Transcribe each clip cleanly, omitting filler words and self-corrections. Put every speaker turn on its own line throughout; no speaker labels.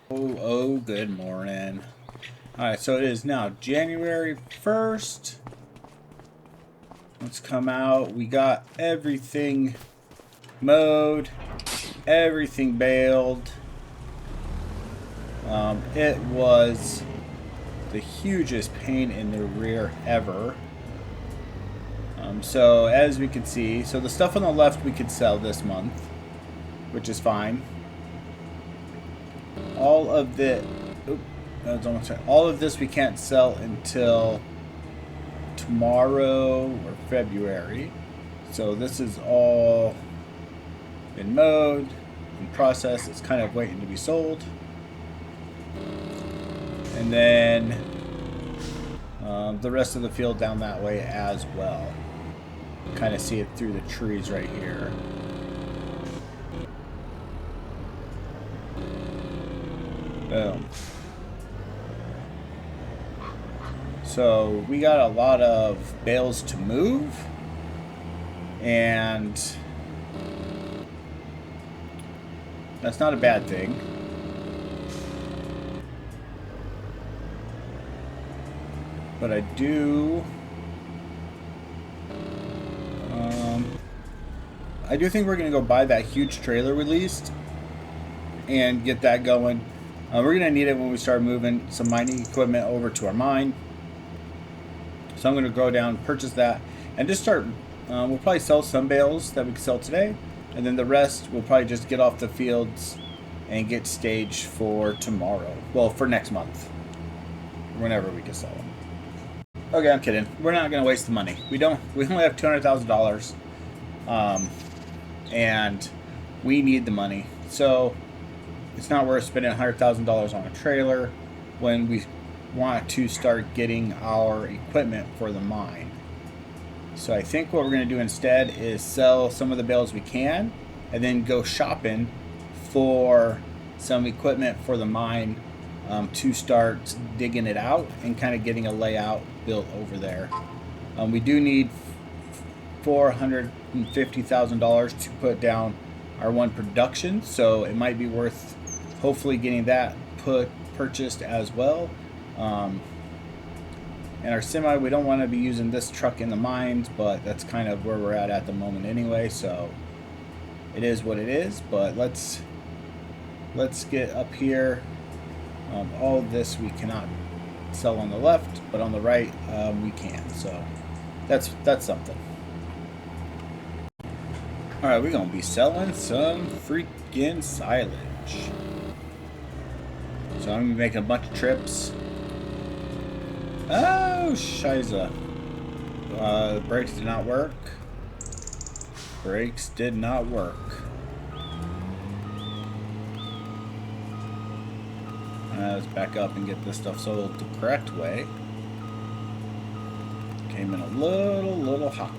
Oh, good morning. Alright, so it is now January 1st. Let's come out. We got everything mowed, everything baled. It was the hugest pain in the rear ever. So as we can see, so the stuff on the left we could sell this month, which is fine. All of this we can't sell until tomorrow or February. So this is all been mowed and processed. It's kind of waiting to be sold. And then the rest of the field down that way as well. Kind of see it through the trees right here. Boom. So we got a lot of bales to move, and that's not a bad thing. But I do think we're going to go buy that huge trailer we leased and get that going. We're going to need it when we start moving some mining equipment over to our mine. So I'm going to go down, purchase that, and just start. We'll probably sell some bales that we can sell today, and then the rest we'll probably just get off the fields and get staged for tomorrow. Well, for next month, whenever we can sell them. Okay, I'm kidding. We're not going to waste the money. We only have $200,000, and we need the money. So it's not worth spending $100,000 on a trailer when we want to start getting our equipment for the mine. So I think what we're going to do instead is sell some of the bales we can and then go shopping for some equipment for the mine to start digging it out and kind of getting a layout built over there. We do need $450,000 to put down our one production, so it might be worth hopefully getting that purchased as well. And our semi, we don't want to be using this truck in the mines, but that's kind of where we're at the moment anyway, so it is what it is. But let's get up here. All of this we cannot sell on the left, but on the right we can, so that's something. Alright, we're gonna be selling some freaking silage. So I'm gonna be making a bunch of trips. Oh, shiza. Brakes did not work. Brakes did not work. Let's back up and get this stuff sold the correct way. Came in a little hot.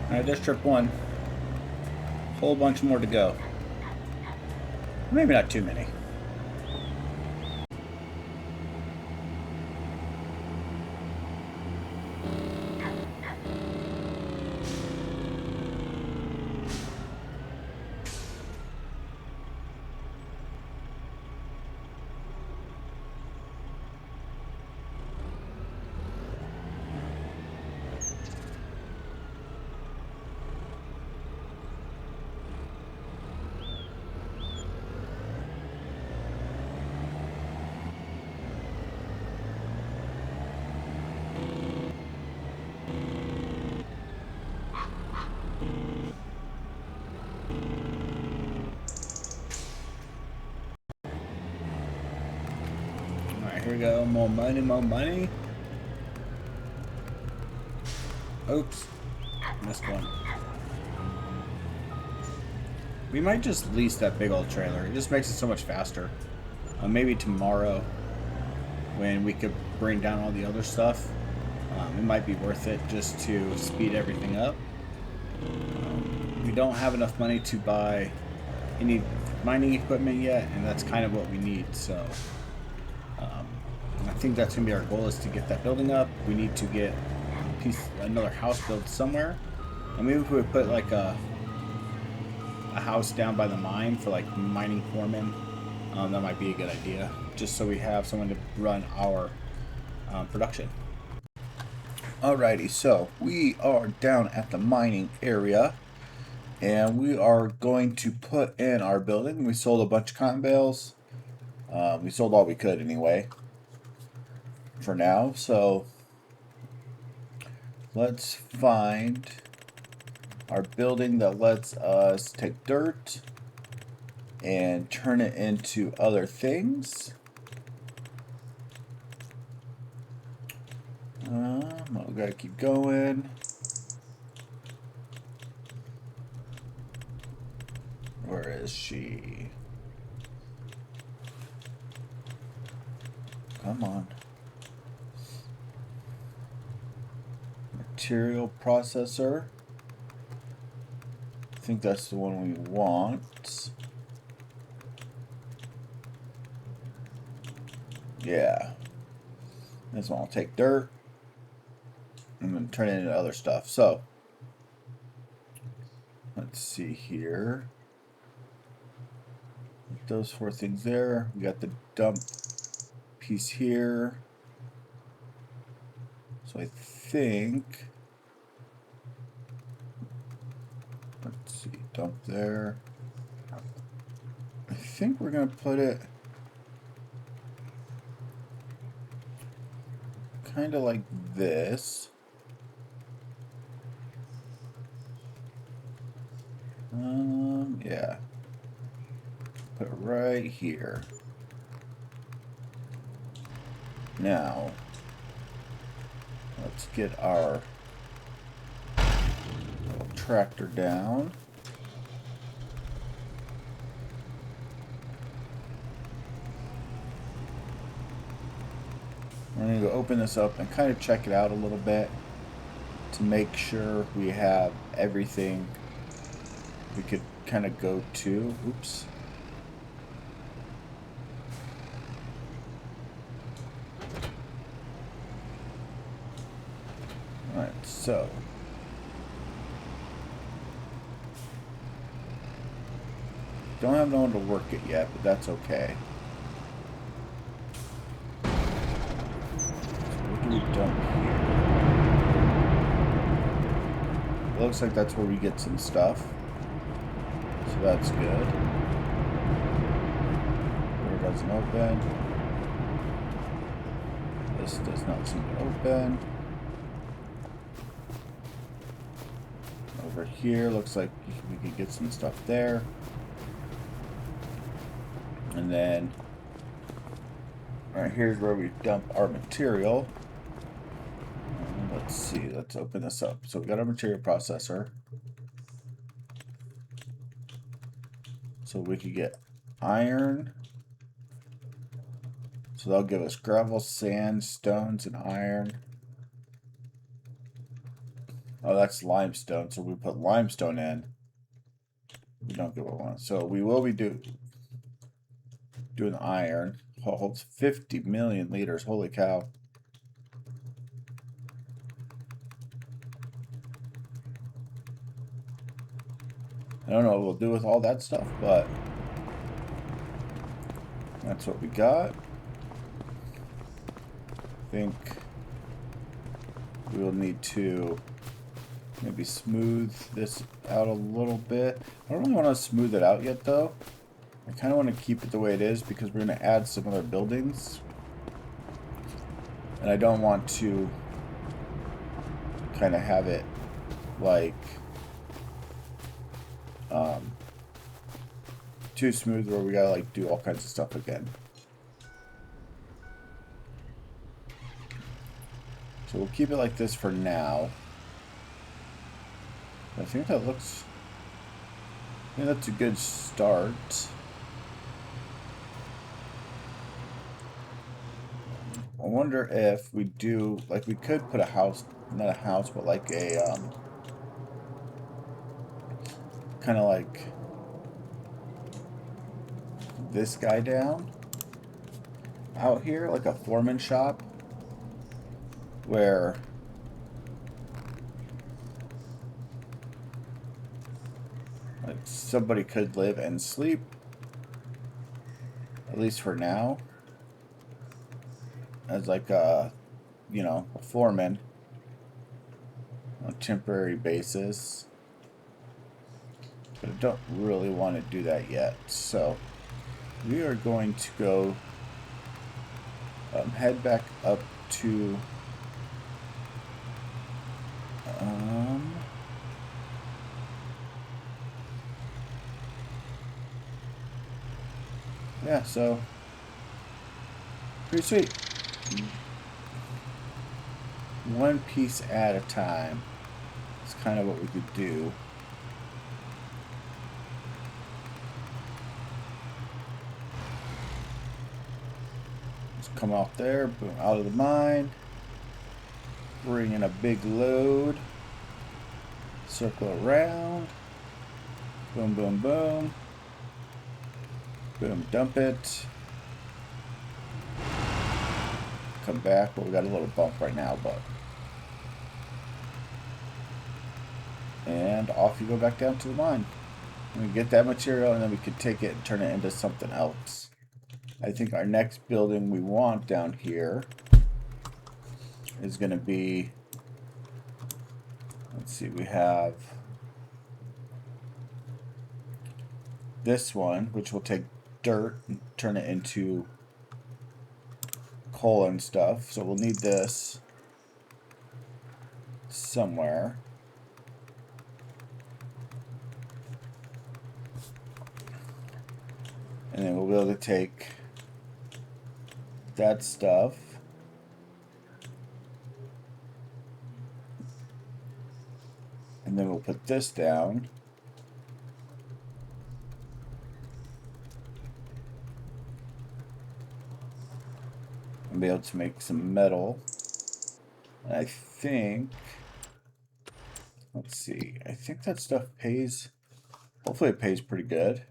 Alright, there's trip one. Whole bunch more to go. Maybe not too many. Here we go, more money, more money. Oops, missed one. We might just lease that big old trailer. It just makes it so much faster. Maybe tomorrow, when we could bring down all the other stuff, it might be worth it just to speed everything up. We don't have enough money to buy any mining equipment yet, and that's kind of what we need. So I think that's gonna be our goal, is to get that building up. We need to get another house built somewhere, and maybe if we would put like a house down by the mine for like mining foremen, that might be a good idea, just so we have someone to run our production. Alrighty, so we are down at the mining area, and we are going to put in our building. We sold a bunch of cotton bales. We sold all we could anyway, for now. So let's find our building that lets us take dirt and turn it into other things. We gotta keep going. Where is she? Come on. Material processor. I think that's the one we want. Yeah. This one will take dirt and then turn it into other stuff. So let's see here. Those 4 things there. We got the dump piece here. So I think, let's see, dump there. I think we're gonna put it kind of like this. Yeah. Put it right here. Now, let's get our little tractor down. We're going to go open this up and kind of check it out a little bit to make sure we have everything we could kind of go to. Oops. Alright, so don't have no one to work it yet, but that's okay. So what do we dump here? It looks like that's where we get some stuff. So that's good. Door doesn't open. This does not seem to open. Over here looks like we could get some stuff there. And then right here's where we dump our material. Let's see, let's open this up. So we got our material processor. So we could get iron. So that'll give us gravel, sand, stones, and iron. Oh, that's limestone. So we put limestone in. We don't get what we want. So we will be doing iron. Holds 50 million liters. Holy cow. I don't know what we'll do with all that stuff, but that's what we got. I think we will need to maybe smooth this out a little bit. I don't really want to smooth it out yet, though. I kind of want to keep it the way it is because we're going to add some other buildings. And I don't want to kind of have it like too smooth where we gotta like do all kinds of stuff again. So we'll keep it like this for now. I think that looks, I think that's a good start. I wonder if we do, like we could put a house, not a house, but like a, kind of like this guy down. out here, like a foreman shop, where like somebody could live and sleep, at least for now, as like a, you know, a foreman on a temporary basis. But I don't really want to do that yet, so we are going to go head back up to yeah, so pretty sweet. One piece at a time. It's kind of what we could do. Just come off there, boom, out of the mine. Bring in a big load. Circle around. Boom, boom, boom. Boom, dump it. Come back. Well, we got a little bump right now, but. And off you go back down to the mine. And we get that material, and then we could take it and turn it into something else. I think our next building we want down here is going to be, let's see, we have this one, which will take dirt and turn it into coal and stuff. So we'll need this somewhere. And then we'll be able to take that stuff and then we'll put this down. And be able to make some metal. And I think, let's see, I think that stuff pays, hopefully it pays pretty good.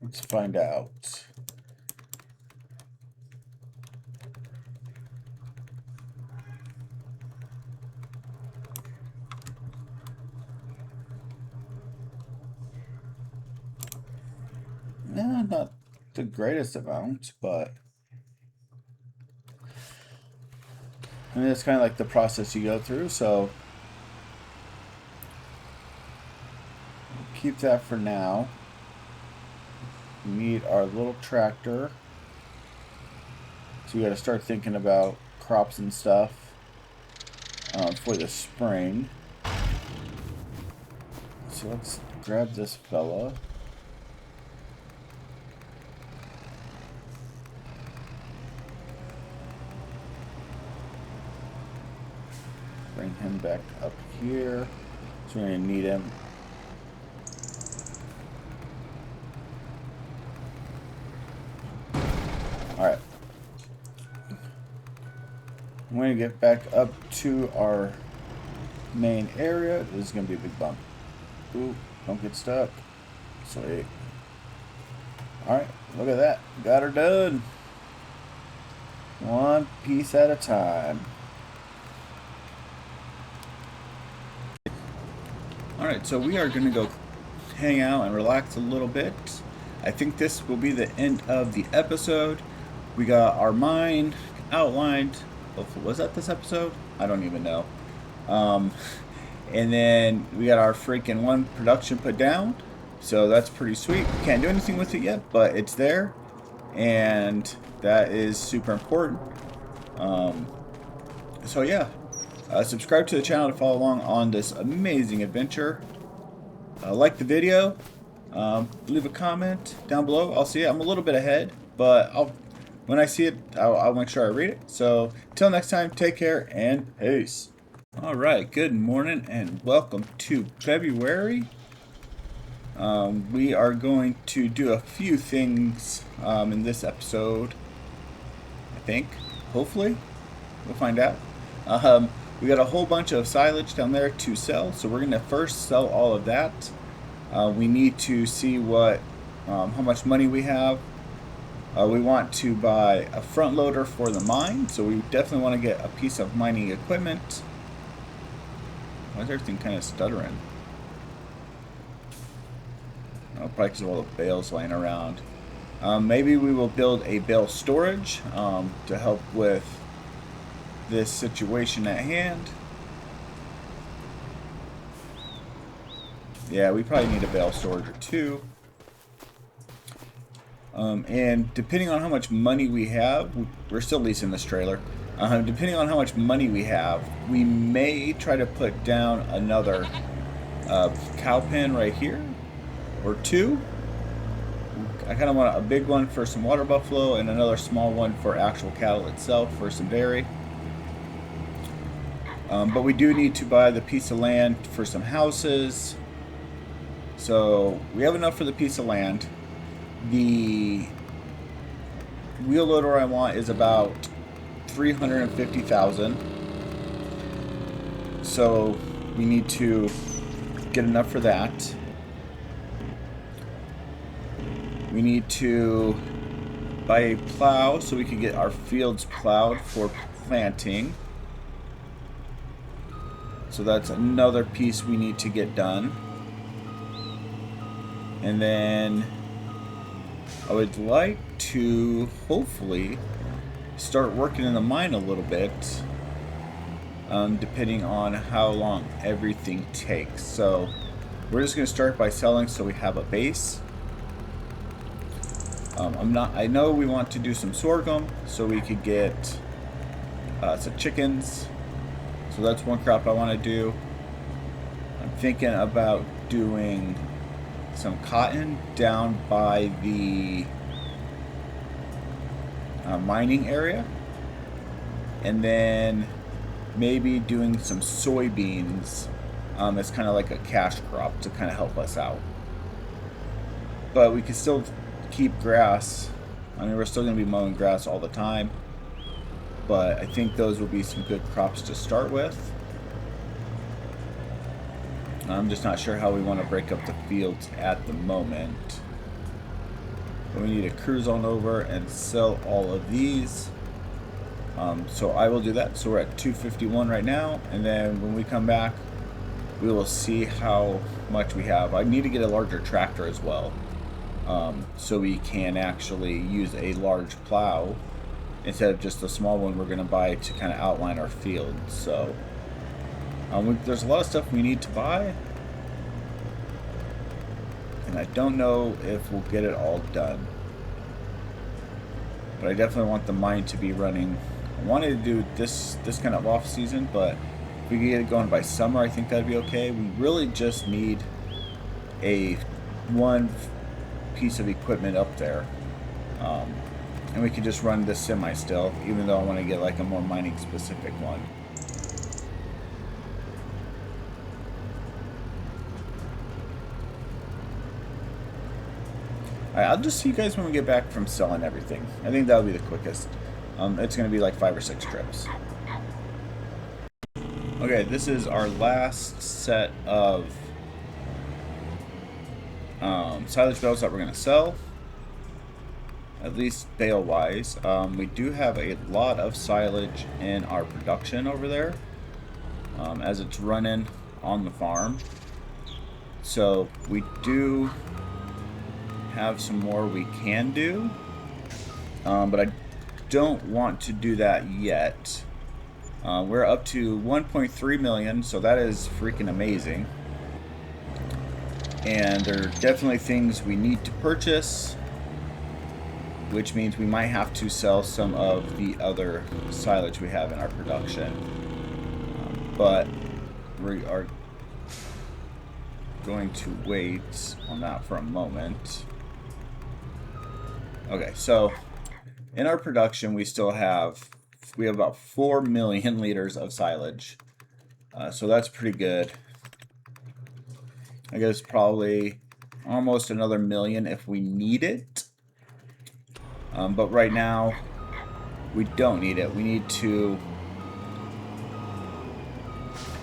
Let's find out. Not the greatest amount, but I mean, it's kind of like the process you go through, so keep that for now. We need our little tractor. So we got to start thinking about crops and stuff for the spring. So let's grab this fella. Bring him back up here. So we're going to need him. Alright. I'm going to get back up to our main area. This is going to be a big bump. Ooh, don't get stuck. Sweet. Alright, look at that. Got her done. One piece at a time. Alright, so we are going to go hang out and relax a little bit. I think this will be the end of the episode. We got our mine outlined. Was that this episode? I don't even know. And then we got our freaking one production put down. So that's pretty sweet. We can't do anything with it yet, but it's there. And that is super important. So yeah. Subscribe to the channel to follow along on this amazing adventure. Like the video. Leave a comment down below. I'll see it. I'm a little bit ahead, but when I see it, I'll make sure I read it. So until next time, take care and peace. All right, good morning and welcome to February. We are going to do a few things in this episode. I think, hopefully, we'll find out. We got a whole bunch of silage down there to sell, so we're going to first sell all of that. We need to see what, how much money we have, We want to buy a front loader for the mine, so we definitely want to get a piece of mining equipment. Why is everything kind of stuttering? Oh, probably because of all the bales laying around. Maybe we will build a bale storage to help with this situation at hand. Yeah, we probably need a bale storage or two. And depending on how much money we have, we're still leasing this trailer. Depending on how much money we have, we may try to put down another cow pen right here, or two. I kind of want a big one for some water buffalo and another small one for actual cattle itself for some dairy. But we do need to buy the piece of land for some houses. So we have enough for the piece of land. The wheel loader I want is about 350,000. So we need to get enough for that. We need to buy a plow so we can get our fields plowed for planting. So that's another piece we need to get done. And then I would like to hopefully start working in the mine a little bit, depending on how long everything takes. So we're just going to start by selling so we have a base. I know we want to do some sorghum so we could get some chickens. So that's one crop I want to do. I'm thinking about doing some cotton down by the mining area, and then maybe doing some soybeans as kind of like a cash crop to kind of help us out. But we can still keep grass. I mean, we're still going to be mowing grass all the time, but I think those will be some good crops to start with. I'm just not sure how we want to break up the fields at the moment. But we need to cruise on over and sell all of these. So I will do that. So we're at 251 right now, and then when we come back, we will see how much we have. I need to get a larger tractor as well, so we can actually use a large plow instead of just the small one we're going to buy to kind of outline our field. So there's a lot of stuff we need to buy, and I don't know if we'll get it all done. But I definitely want the mine to be running. I wanted to do this kind of off season, but if we can get it going by summer, I think that'd be okay. We really just need one piece of equipment up there, and we can just run this semi still, even though I want to get like a more mining specific one. Alright, I'll just see you guys when we get back from selling everything. I think that'll be the quickest. It's going to be like 5 or 6 trips. Okay, this is our last set of silage bales that we're going to sell. At least bale wise. We do have a lot of silage in our production over there, as it's running on the farm. So we do have some more we can do, but I don't want to do that yet. We're up to 1.3 million, so that is freaking amazing. And there are definitely things we need to purchase, which means we might have to sell some of the other silage we have in our production. But we are going to wait on that for a moment. Okay, so in our production, we have about 4 million liters of silage. So that's pretty good. I guess probably almost another million if we need it. But right now, we don't need it. We need to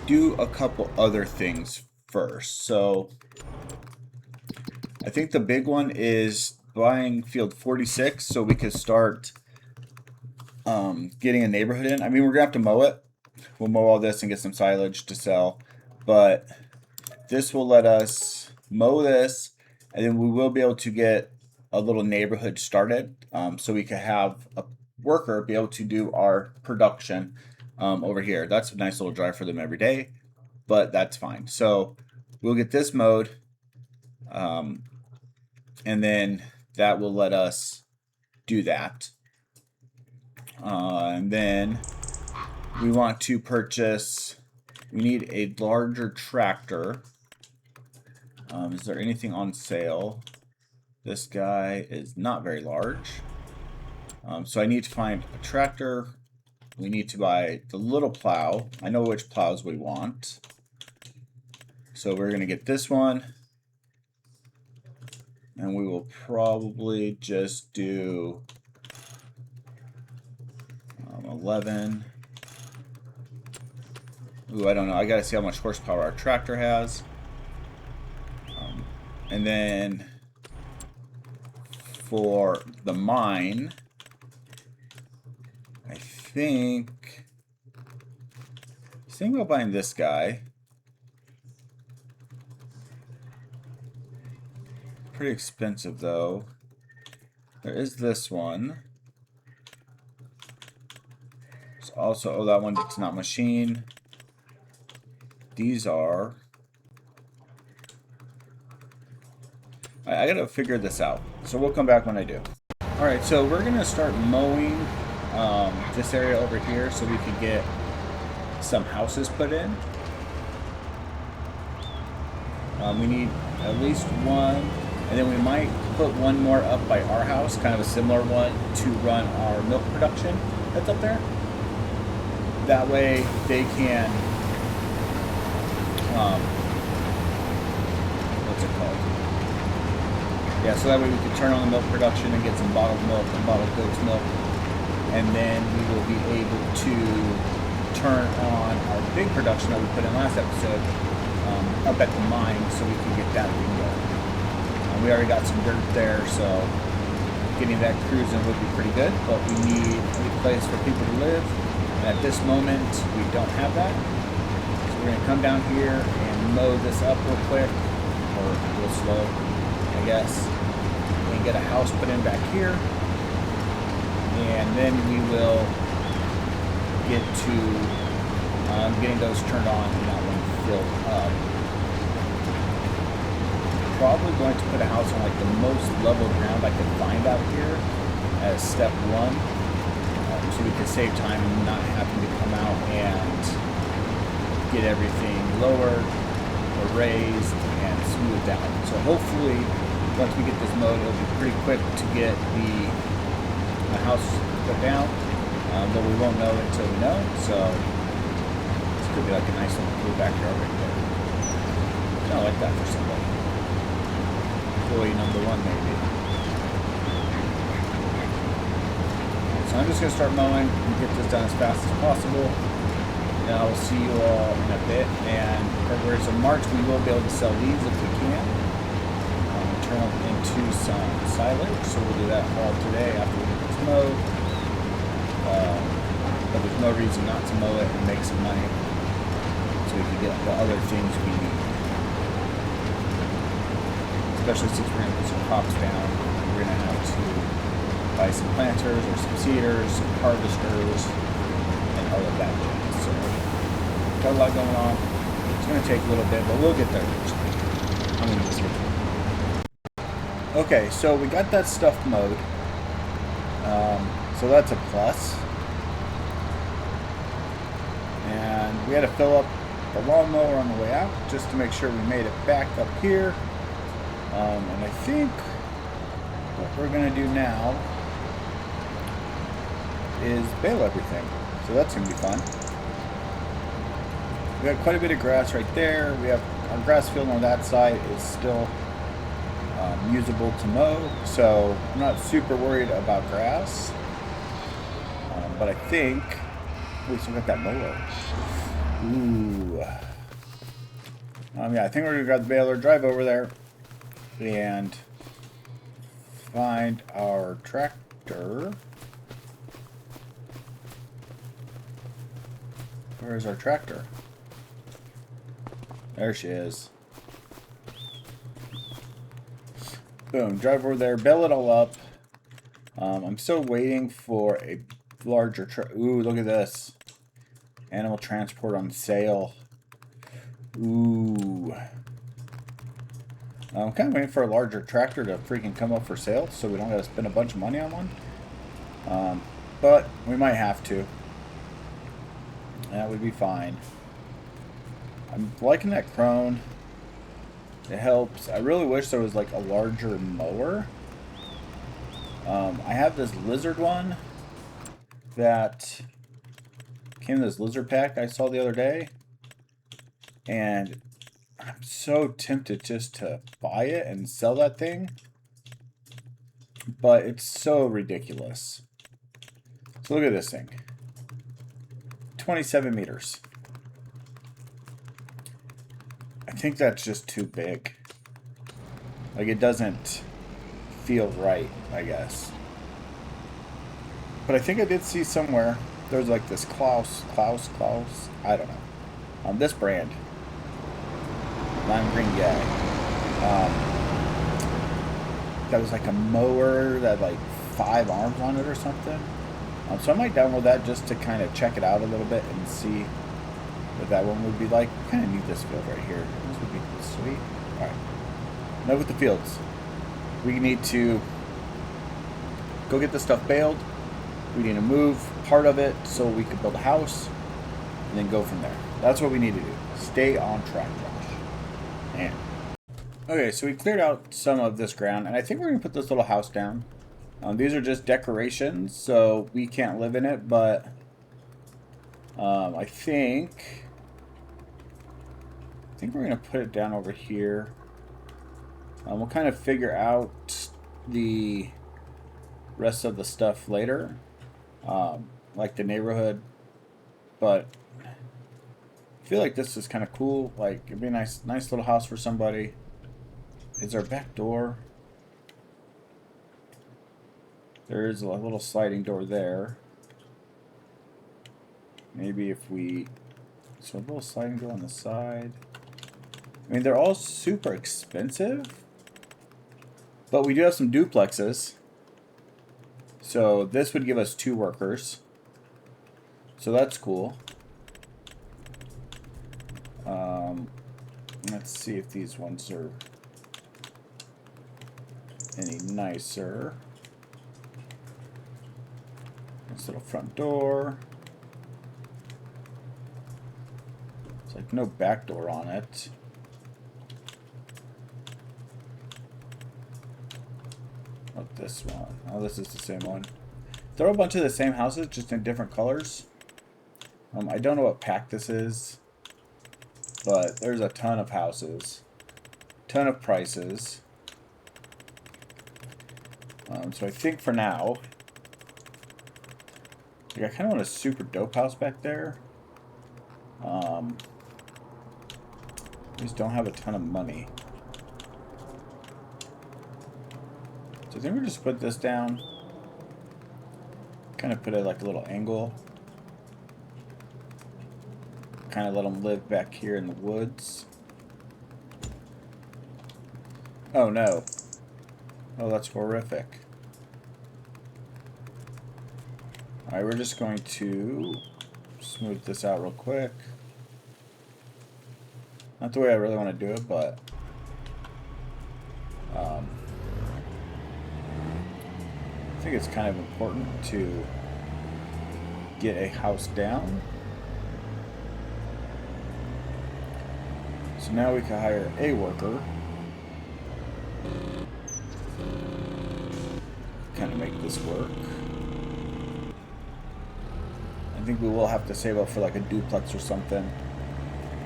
do a couple other things first. So I think the big one is buying field 46 so we could start getting a neighborhood in. I mean, we're gonna have to mow it. We'll mow all this and get some silage to sell, but this will let us mow this, and then we will be able to get a little neighborhood started, so we can have a worker be able to do our production over here. That's a nice little drive for them every day, but that's fine. So we'll get this mowed, and then that will let us do that. And then we want to purchase, we need a larger tractor. Is there anything on sale? This guy is not very large. So I need to find a tractor. We need to buy the little plow. I know which plows we want. So we're going to get this one. And we will probably just do 11. Ooh, I don't know. I got to see how much horsepower our tractor has. And then for the mine, I think about buying this guy. Pretty expensive though. There is this one. There's also, oh, that one, it's not machine. These are. I gotta figure this out, so we'll come back when I do. Alright, so we're gonna start mowing this area over here so we can get some houses put in. We need at least one, and then we might put one more up by our house, kind of a similar one, to run our milk production that's up there. That way they can, what's it called? Yeah, so that way we can turn on the milk production and get some bottled milk and bottled goat's milk. And then we will be able to turn on our big production that we put in last episode up at the mine so we can get that thing going. We already got some dirt there, so getting that cruising would be pretty good. But we need a place for people to live. And at this moment, we don't have that. So we're going to come down here and mow this up real quick, or real slow, I guess, and get a house put in back here, and then we will get to getting those turned on and that one filled up. Probably going to put a house on like the most level ground I can find out here as step one, so we can save time and not having to come out and get everything lowered or raised and smoothed out. So hopefully once we get this mowed, it'll be pretty quick to get the house put down, but we won't know until we know. So this could be like a nice little cool backyard right there. I don't like that for somebody. Employee number one, maybe. So I'm just gonna start mowing and get this done as fast as possible. And I will see you all in a bit. And February, so March, we will be able to sell these if we can. Turn them into some silage, so we'll do that all today after we get this mowed. But there's no reason not to mow it and make some money, so we can get the other things we need. Especially since we're going to put some crops down, we're going to have to buy some planters or some seeders, some harvesters, and all of that jazz. So got a lot going on. It's going to take a little bit, but we'll get there eventually. I'm going to just get there. Okay, so we got that stuff mowed, so that's a plus. And we had to fill up the lawnmower on the way out just to make sure we made it back up here. And I think what we're going to do now is bale everything, so that's going to be fun. We got quite a bit of grass right there. We have our grass field on that side is still usable to mow, so I'm not super worried about grass, but I think we still got that mower. Ooh, yeah, I think we're gonna grab the baler, drive over there, and find our tractor. Where is our tractor? There she is. Boom, drive over there, bail it all up. I'm still waiting for a larger truck. Ooh, look at this. Animal transport on sale. Ooh. I'm kind of waiting for a larger tractor to freaking come up for sale so we don't have to spend a bunch of money on one. But we might have to. That would be fine. I'm liking that Krone. It helps. I really wish there was like a larger mower. I have this lizard one that came in this lizard pack I saw the other day. And I'm so tempted just to buy it and sell that thing. But it's so ridiculous. So look at this thing. 27 meters. I think that's just too big. Like, it doesn't feel right, I guess. But I think I did see somewhere, there's like this Klaus, I don't know. This brand. Lime green guy. That was like a mower that had like 5 arms on it or something. So I might download that just to kind of check it out a little bit and see what that one would be like. I kind of need this field right here. This would be sweet. Alright. Now with the fields. We need to go get this stuff baled. We need to move part of it so we can build a house. And then go from there. That's what we need to do. Stay on track, Josh. Man. Okay, so we cleared out some of this ground. And I think we're going to put this little house down. These are just decorations, so we can't live in it, but I think we're going to put it down over here. We'll kind of figure out the rest of the stuff later, like the neighborhood, but I feel like this is kind of cool. Like, it'd be a nice little house for somebody. Is our back door? There is a little sliding door there. Maybe if we... So a little sliding door on the side. I mean, they're all super expensive. But we do have some duplexes. So this would give us 2 workers. So that's cool. Let's see if these ones are any nicer. This little front door. It's like no back door on it. Not this one. Oh, this is the same one. They're a bunch of the same houses, just in different colors. I don't know what pack this is, but there's a ton of houses, ton of prices. So I think for now, like, I kind of want a super dope house back there. Just don't have a ton of money. So I think we'll just put this down. Kind of put it like a little angle. Kind of let them live back here in the woods. Oh no. Oh, that's horrific. Alright, we're just going to smooth this out real quick. Not the way I really want to do it, but I think it's kind of important to get a house down. So now we can hire a worker. Kind of make this work. I think we will have to save up for like a duplex or something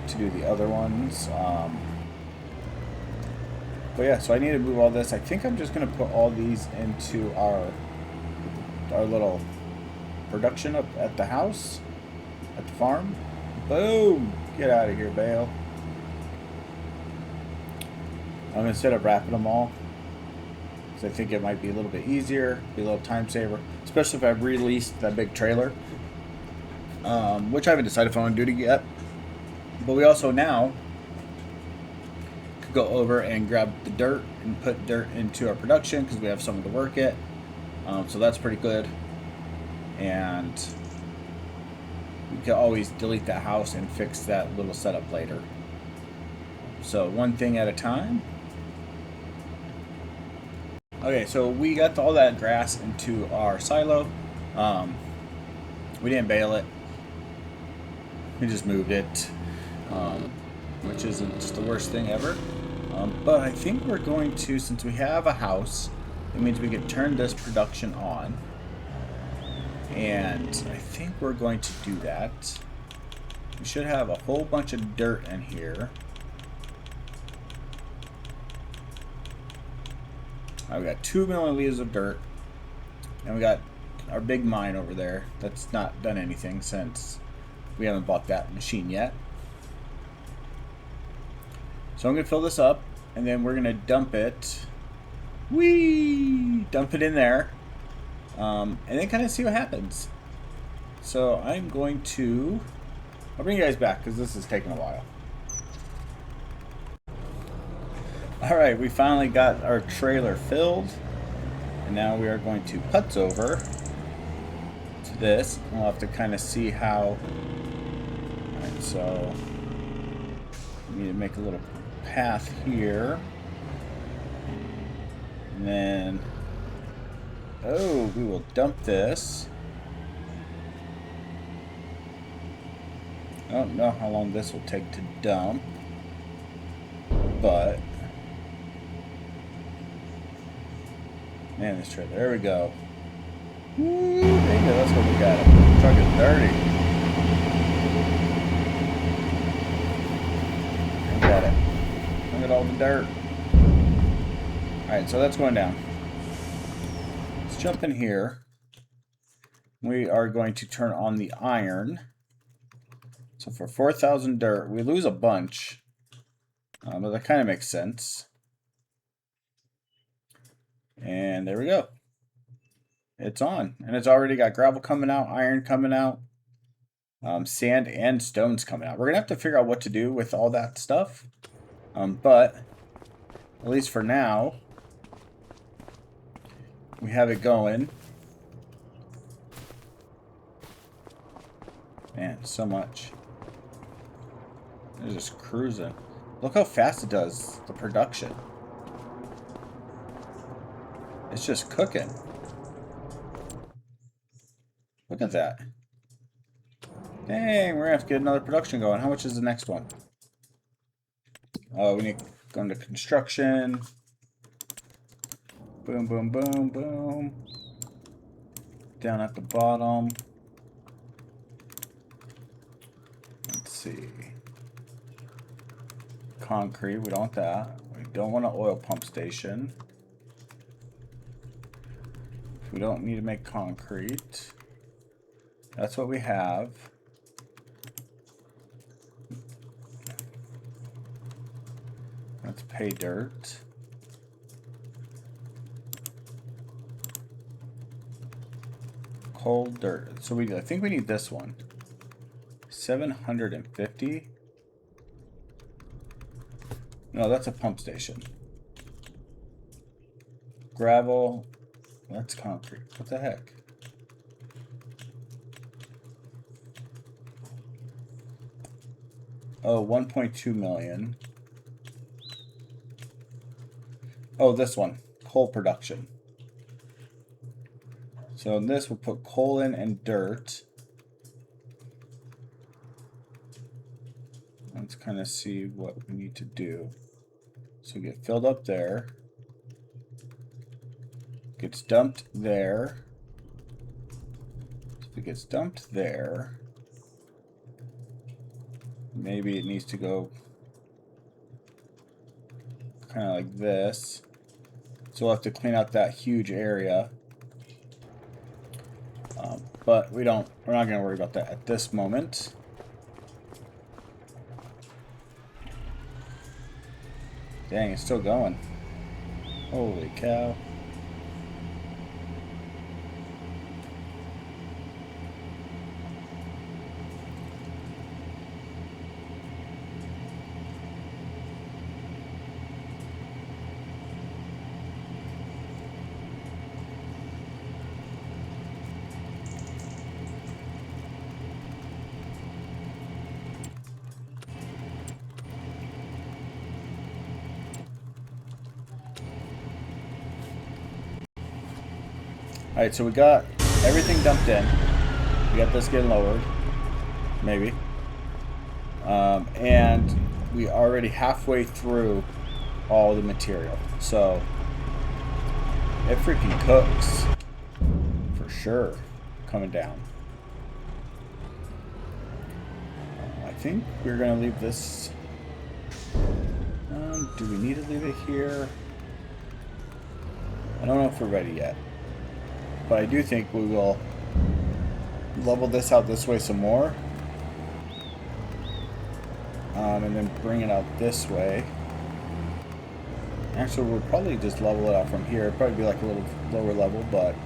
to do the other ones. But yeah, so I need to move all this. I think I'm just going to put all these into our little production up at the house, at the farm. Boom! Get out of here, Bale. Instead of wrapping them all. because I think it might be a little bit easier, be a little time saver, especially if I've released that big trailer, which I haven't decided if I want to do it yet. But we also now could go over and grab the dirt and put dirt into our production because we have someone to work it. So that's pretty good. And we can always delete that house and fix that little setup later. So one thing at a time. Okay, so we got all that grass into our silo. We didn't bale it. We just moved it, which isn't just the worst thing ever. But I think we're going to, since we have a house, it means we can turn this production on. And I think we're going to do that. We should have a whole bunch of dirt in here. We got 2 million liters of dirt, and we got our big mine over there that's not done anything since we haven't bought that machine yet. So I'm going to fill this up, and then we're going to dump it. Dump it in there, and then kind of see what happens. So I'm going to... I'll bring you guys back because this is taking a while. Alright, we finally got our trailer filled, and now we are going to putz over to this. We'll have to kind of see how. Alright, so we need to make a little path here, and then we will dump this. I don't know how long this will take to dump, but man, this trailer. There we go. Woo, baby, let's go look at it. The truck is dirty. Look at it. Look at all the dirt. Alright, so that's going down. Let's jump in here. We are going to turn on the iron. So for 4,000 dirt, we lose a bunch. But that kind of makes sense. And there we go. It's on. And it's already got gravel coming out, iron coming out, sand and stones coming out. We're going to have to figure out what to do with all that stuff. But at least for now, we have it going. Man, so much. They're just cruising. Look how fast it does the production. It's just cooking. Look at that. Dang, we're gonna have to get another production going. How much is the next one? Oh, we need to go into construction. Boom, boom, boom, boom. Down at the bottom. Let's see. Concrete, we don't want that. We don't want an oil pump station. We don't need to make concrete. That's what we have. Let's pay dirt. Coal dirt. So I think we need this one. 750. No, that's a pump station. Gravel. That's concrete. What the heck? Oh, 1.2 million. Oh, this one. Coal production. So in this, we'll put coal in and dirt. Let's kind of see what we need to do. So we get filled up there. Gets dumped there. So if it gets dumped there, maybe it needs to go kind of like this. So we'll have to clean out that huge area. But we're not going to worry about that at this moment. Dang, it's still going. Holy cow. Alright, so we got everything dumped in. We got this getting lowered. Maybe. And we already halfway through all the material. So it freaking cooks. For sure. Coming down. I think we're going to leave this. Do we need to leave it here? I don't know if we're ready yet. But I do think we will level this out this way some more. And then bring it out this way. Actually, we'll probably just level it out from here. It'd probably be like a little lower level, but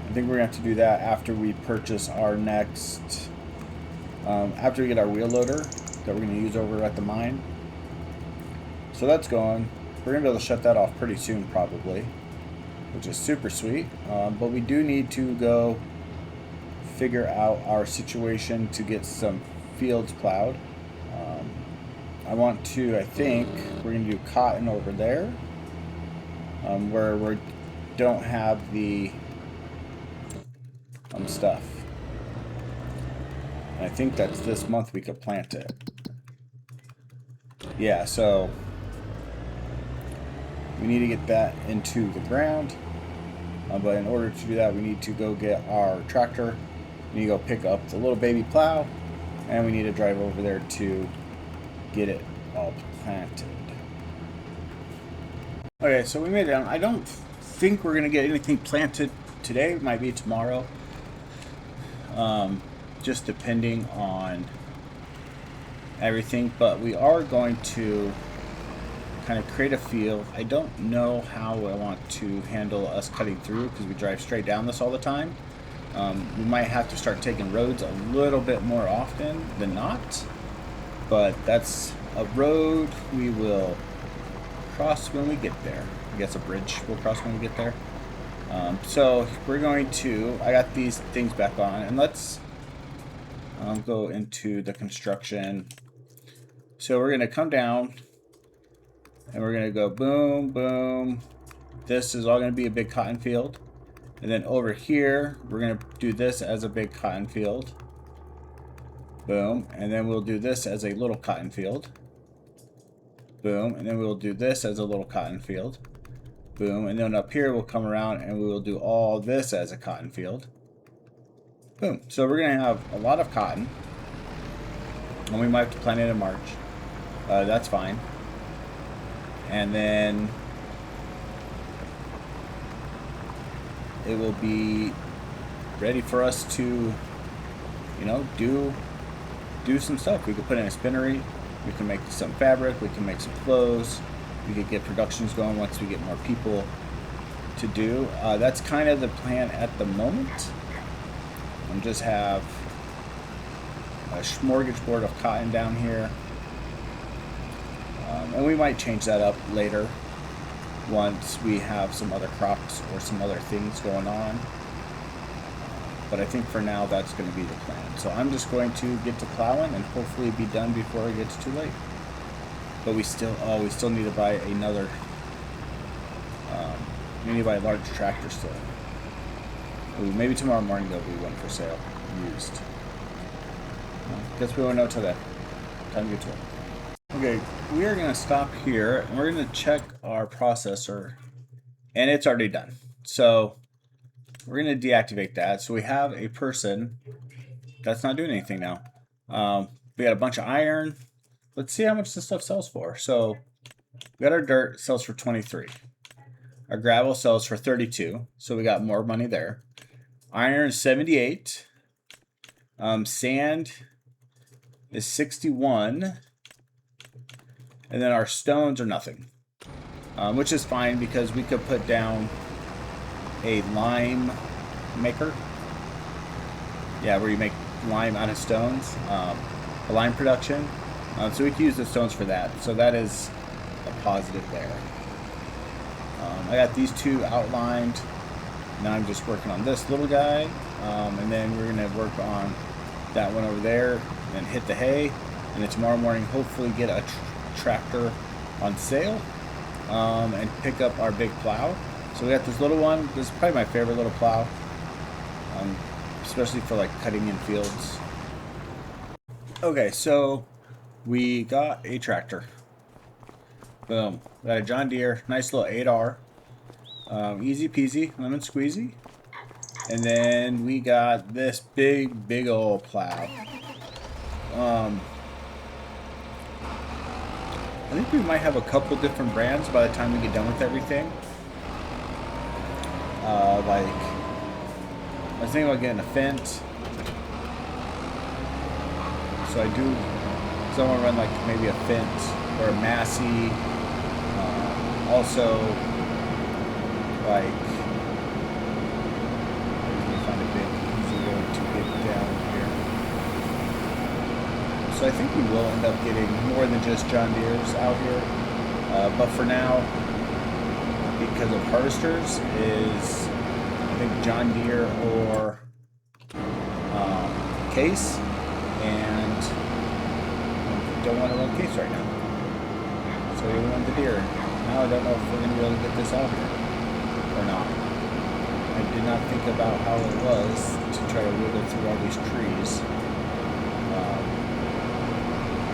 I think we're going to have to do that after we purchase our next... after we get our wheel loader that we're going to use over at the mine. So that's going. We're going to be able to shut that off pretty soon, probably, which is super sweet. But we do need to go figure out our situation to get some fields plowed. I think we're going to do cotton over there, where we don't have the stuff. And I think that's this month we could plant it. Yeah, so we need to get that into the ground. But in order to do that, we need to go get our tractor. We need to go pick up the little baby plow. And we need to drive over there to get it all planted. Okay, so we made it down. I don't think we're going to get anything planted today. It might be tomorrow. Just depending on everything. But we are going to kind of create a field. I don't know how I want to handle us cutting through because we drive straight down this all the time. We might have to start taking roads a little bit more often than not, but that's a road we will cross when we get there. I guess a bridge we'll cross when we get there. So we're going to, I got these things back on, and let's go into the construction. So we're going to come down, and we're going to go boom, boom. This is all going to be a big cotton field. And then over here, we're going to do this as a big cotton field. Boom. And then we'll do this as a little cotton field. Boom. And then we'll do this as a little cotton field. Boom. And then up here, we'll come around and we will do all this as a cotton field. Boom. So we're going to have a lot of cotton. And we might have to plant it in March. That's fine. And then it will be ready for us to, you know, do some stuff. We could put in a spinnery. We can make some fabric. We can make some clothes. We could get productions going once we get more people to do. That's kind of the plan at the moment. And just have a smorgasbord of cotton down here. And we might change that up later once we have some other crops or some other things going on. But I think for now that's going to be the plan. So I'm just going to get to plowing and hopefully be done before it gets too late. But we still need to buy another. We need to buy a large tractor still. Ooh, maybe tomorrow morning there'll be one for sale, used. Guess we won't know till then. Time to get to it. Okay, we are going to stop here and we're going to check our processor, and it's already done. So we're going to deactivate that. So we have a person that's not doing anything now. We got a bunch of iron. Let's see how much this stuff sells for. So we got our dirt, sells for 23. Our gravel sells for 32. So we got more money there. Iron is 78. Sand is 61. And then our stones are nothing. Which is fine because we could put down a lime maker. Yeah, where you make lime out of stones. A lime production. So we can use the stones for that. So that is a positive there. I got these two outlined. Now I'm just working on this little guy. And then we're going to work on that one over there. And hit the hay. And then tomorrow morning hopefully get a tractor on sale. And pick up our big plow. So we got this little one. This is probably my favorite little plow, especially for like cutting in fields. Okay, so we got a tractor. Boom. We got a John Deere, nice little 8R. Easy peasy, lemon squeezy. And then we got this big old plow. I think we might have a couple different brands by the time we get done with everything. Like, I was thinking about getting a Fendt. So I want to run like maybe a Fendt or a Massey. Also, like, let me find a bit easy road to get down here. So I think we will end up getting more than just John Deere's out here. But for now, because of harvesters, is I think John Deere or Case, and I don't want to run Case right now. So we went the Deere. Now I don't know if we're going to be able to get this out here or not. I did not think about how it was to try to wiggle through all these trees.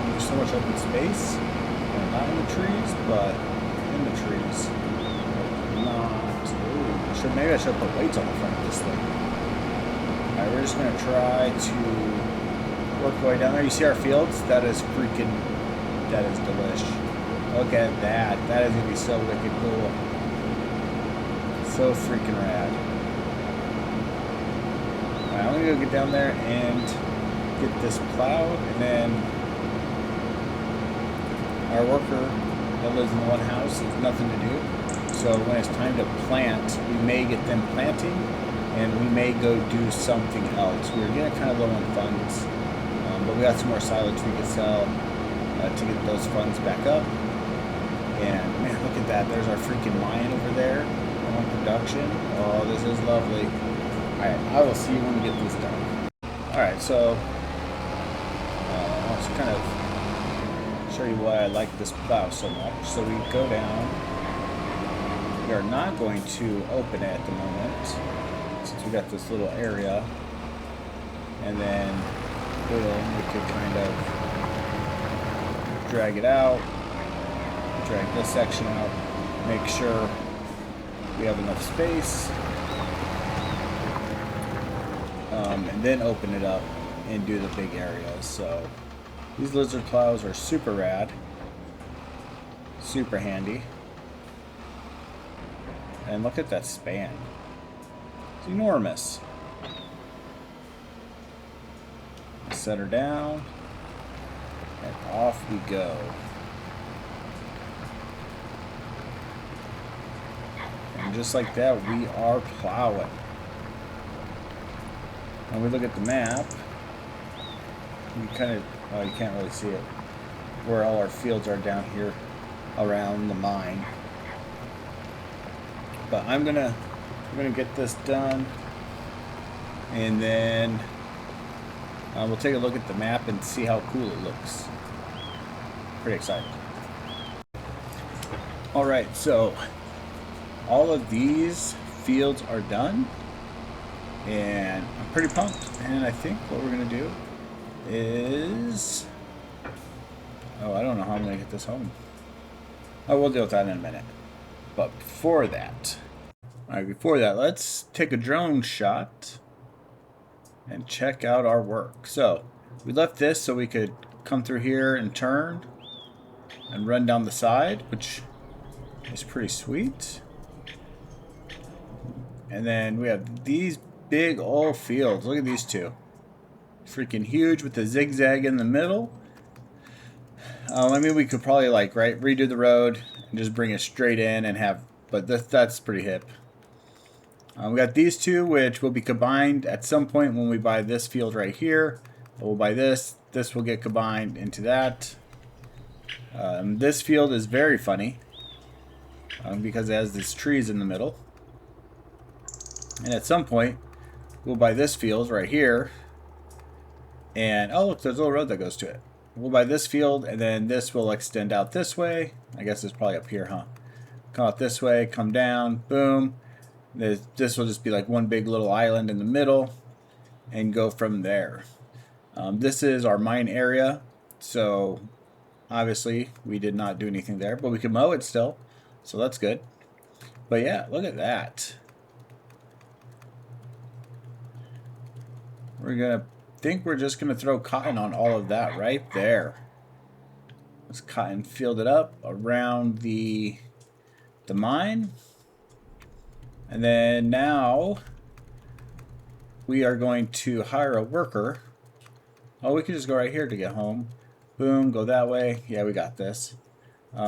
There's so much open space, not in the trees, but in the trees. Maybe I should put weights on the front of this thing. Alright, we're just going to try to work our way down there. You see our fields? That is delish. Look at that. That is going to be so wicked cool. So freaking rad. Alright, I'm going to go get down there and get this plowed, and then our worker that lives in the one house has nothing to do. So when it's time to plant, we may get them planting, and we may go do something else. We were getting kind of low on funds, but we got some more silage we could sell to get those funds back up. And man, look at that. There's our freaking mine over there on production. Oh, this is lovely. Alright, I will see you when we get this done. Alright, so I'll just kind of show you why I like this plow so much. So we go down. We are not going to open it at the moment, since we got this little area. And then boom, we could kind of drag it out. Drag this section out, make sure we have enough space, and then open it up and do the big areas. So these lizard plows are super rad, super handy, and look at that span. It's enormous. Set her down, and off we go. And just like that, we are plowing. When we look at the map, you kind of, well, you can't really see it, where all our fields are down here around the mine. But I'm gonna get this done, and then we'll take a look at the map and see how cool it looks. Pretty excited. All right, so all of these fields are done, and I'm pretty pumped. And I think what we're gonna do is, oh, I don't know how I'm gonna get this home. Oh, we'll deal with that in a minute. But before that, let's take a drone shot and check out our work. So we left this so we could come through here and turn and run down the side, which is pretty sweet. And then we have these big old fields. Look at these two. Freaking huge with the zigzag in the middle. I mean, we could probably like redo the road and just bring it straight in and have, but that's pretty hip. We got these two, which will be combined at some point when we buy this field right here. We'll buy this. This will get combined into that. This field is very funny because it has these trees in the middle. And at some point, we'll buy this field right here. And, oh, look, there's a little road that goes to it. We'll buy this field, and then this will extend out this way. I guess it's probably up here, huh? come out this way, come down, boom. This will just be like one big little island in the middle and go from there. This is our mine area, so obviously we did not do anything there, but we can mow it still, so that's good. But yeah, look at that. We're just gonna throw cotton on all of that right there. Let's cotton field it up around the mine. And then now we are going to hire a worker. Oh, we can just go right here to get home. Boom, go that way. Yeah, we got this. We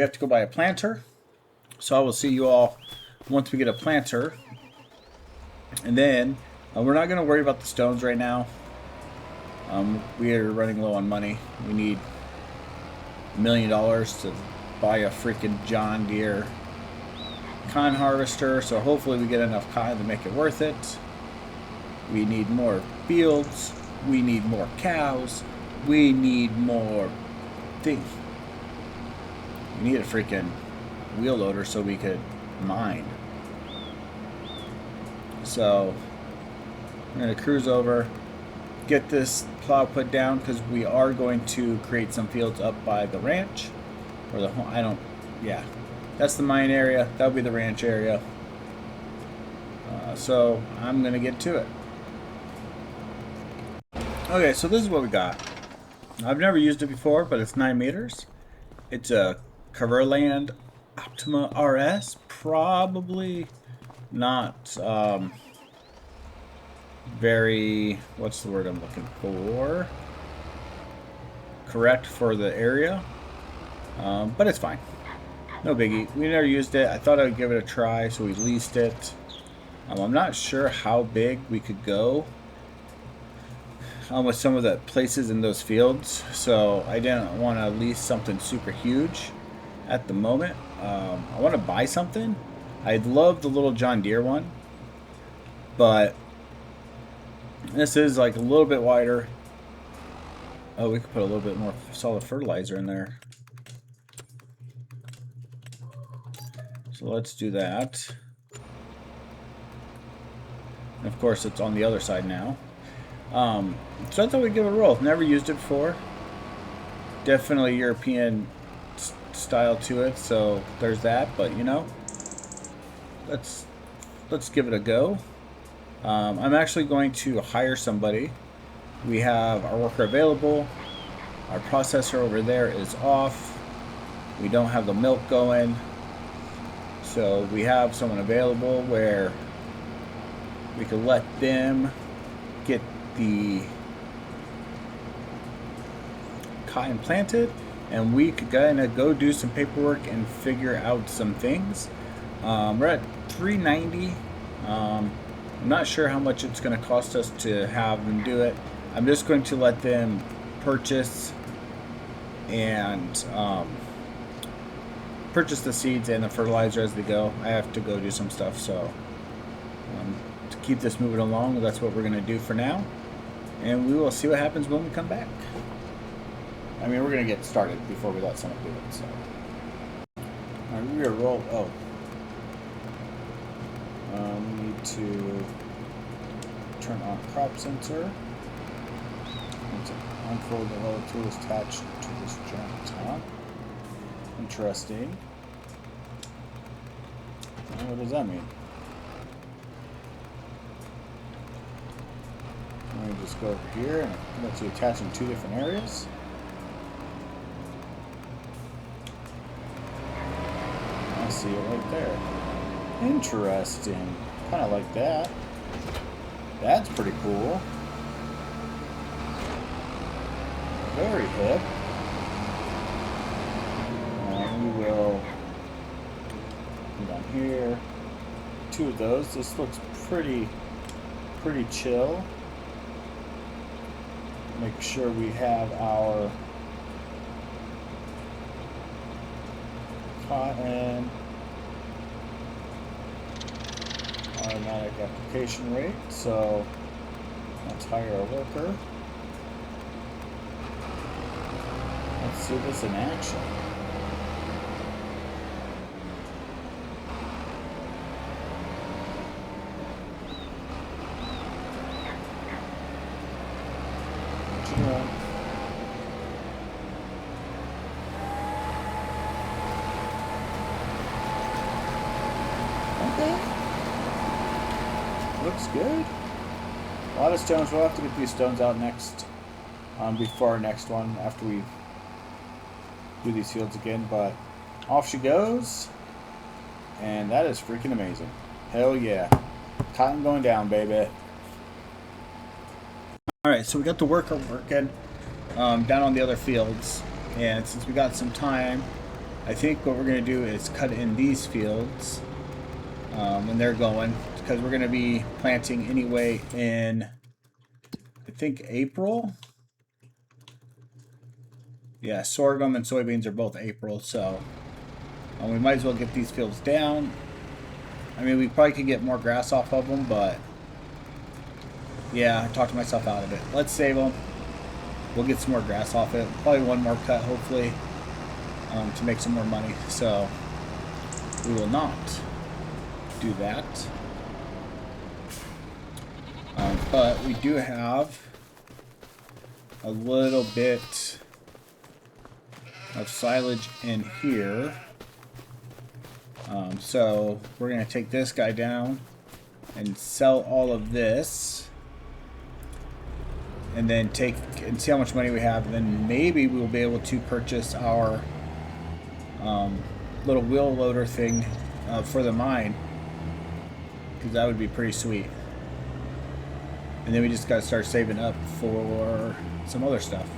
have to go buy a planter. So I will see you all once we get a planter. And then we're not going to worry about the stones right now. We are running low on money. We need $1 million to buy a freaking John Deere cotton harvester. So hopefully we get enough cotton to make it worth it. We need more fields. We need more cows. We need more things. We need a freaking wheel loader so we could mine. So we're going to cruise over, get this plow put down, because we are going to create some fields up by the ranch. Or the home. Yeah. That's the mine area. That'll be the ranch area. So I'm going to get to it. Okay, so this is what we got. I've never used it before, but it's 9 meters. It's a Coverland Optima RS. Probably not very, what's the word I'm looking for? Correct for the area. But it's fine. No biggie. We never used it. I thought I would give it a try, so we leased it. I'm not sure how big we could go with some of the places in those fields, so I didn't want to lease something super huge at the moment. I want to buy something. I love the little John Deere one, but this is like a little bit wider. Oh, we could put a little bit more solid fertilizer in there. So let's do that. And of course, it's on the other side now. So I thought we'd give it a roll. Never used it before. Definitely European style to it, so there's that. But you know, let's give it a go. I'm actually going to hire somebody. We have our worker available. Our processor over there is off. We don't have the milk going. So we have someone available where we could let them get the cotton planted, and we could kind of go do some paperwork and figure out some things. We're at $390. I'm not sure how much it's going to cost us to have them do it. I'm just going to let them purchase and purchase the seeds and the fertilizer as they go. I have to go do some stuff, so to keep this moving along, that's what we're going to do for now, and we will see what happens when we come back. I mean, we're going to get started before we let someone do it. So all right, we're going to roll. Oh, we need to turn on crop sensor. Unfold the roller tool is attached to this giant top. Interesting. What does that mean? Let me just go over here and it lets you attach in 2 different areas. I see it right there. Interesting. Kind of like that. That's pretty cool. Very hip. We will put on here 2 of those. This looks pretty chill. Make sure we have our cotton automatic application rate. So let's hire a worker. Let's see this in action. looks good. A lot of stones. We'll have to get these stones out next, before our next one, after we do these fields again. But off she goes, and that is freaking amazing. Hell yeah. Cotton going down, baby. Alright, so we got the worker working down on the other fields, and since we got some time, I think what we're going to do is cut in these fields when they're going, because we're going to be planting anyway in, I think, April. Yeah, sorghum and soybeans are both April, so we might as well get these fields down. I mean, we probably could get more grass off of them, but yeah, I talked myself out of it. Let's save them. We'll get some more grass off it. Probably one more cut, hopefully, to make some more money. So we will not do that. But we do have a little bit of silage in here. So we're going to take this guy down and sell all of this. And then take and see how much money we have. And then maybe we'll be able to purchase our little wheel loader thing for the mine. Because that would be pretty sweet. And then we just got to start saving up for some other stuff.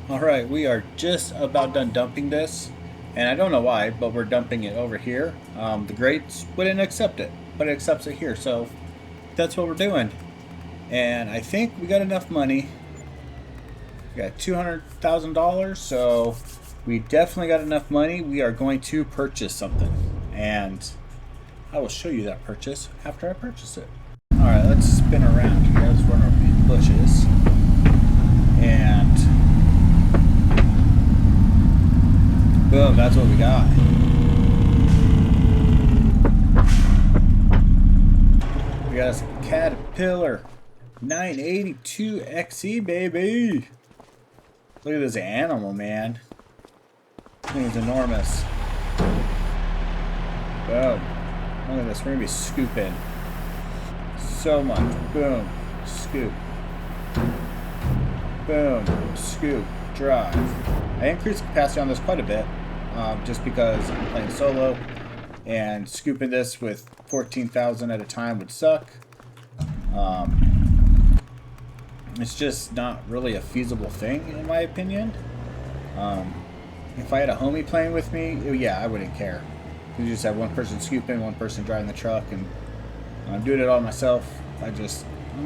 Alright, we are just about done dumping this. And I don't know why, but we're dumping it over here. The grates wouldn't accept it, but it accepts it here. So that's what we're doing. And I think we got enough money. We got $200,000, so we definitely got enough money. We are going to purchase something. And I will show you that purchase after I purchase it. Alright, let's spin around here. Let's run over these bushes. And boom, that's what we got. We got a Caterpillar 982 XE, baby. Look at this animal, man. This thing is enormous. Boom. Look at this. We're going to be scooping so much. Boom. Scoop. Boom. Scoop. Drive. I increased the capacity on this quite a bit, just because I'm playing solo, and scooping this with 14,000 at a time would suck. It's just not really a feasible thing, in my opinion. If I had a homie playing with me, yeah, I wouldn't care. You just have one person scooping, one person driving the truck, and I'm doing it all myself. I'm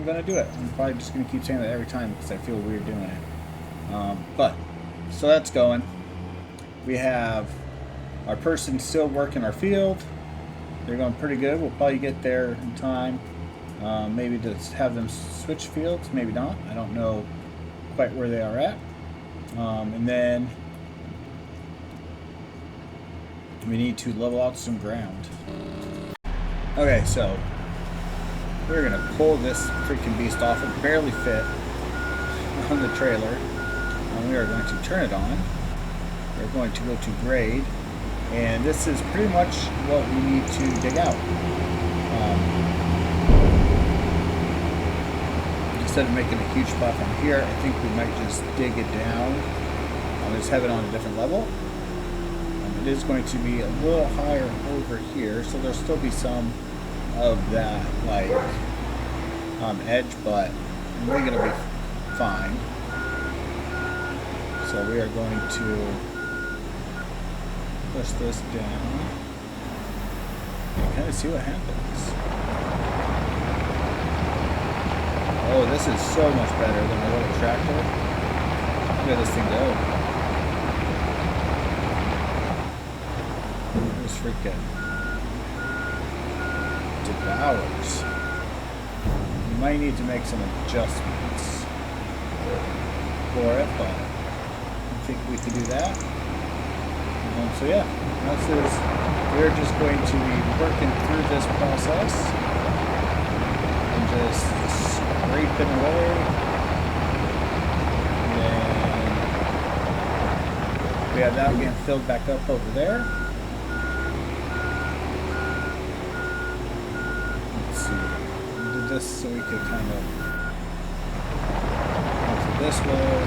gonna do it. I'm probably just gonna keep saying that every time because I feel weird doing it. But so that's going. We have our person still working our field. They're going pretty good. We'll probably get there in time. Maybe just have them switch fields, maybe not. I don't know quite where they are at. And then we need to level out some ground. Okay, so we're gonna pull this freaking beast off. It barely fit on the trailer. We are going to turn it on. We're going to go to grade, and this is pretty much what we need to dig out. Instead of making a huge platform here, I think we might just dig it down and just have it on a different level. It is going to be a little higher over here, so there'll still be some of that like edge, but we're going to be fine. So we are going to push this down and kind of see what happens. Oh, this is so much better than my little tractor. Look at this thing go. This freaking devours. You might need to make some adjustments for it, but I think we can do that. So yeah, we're just going to be working through this process and just scraping away. And then we have that getting filled back up over there. this so we could kind of go this way.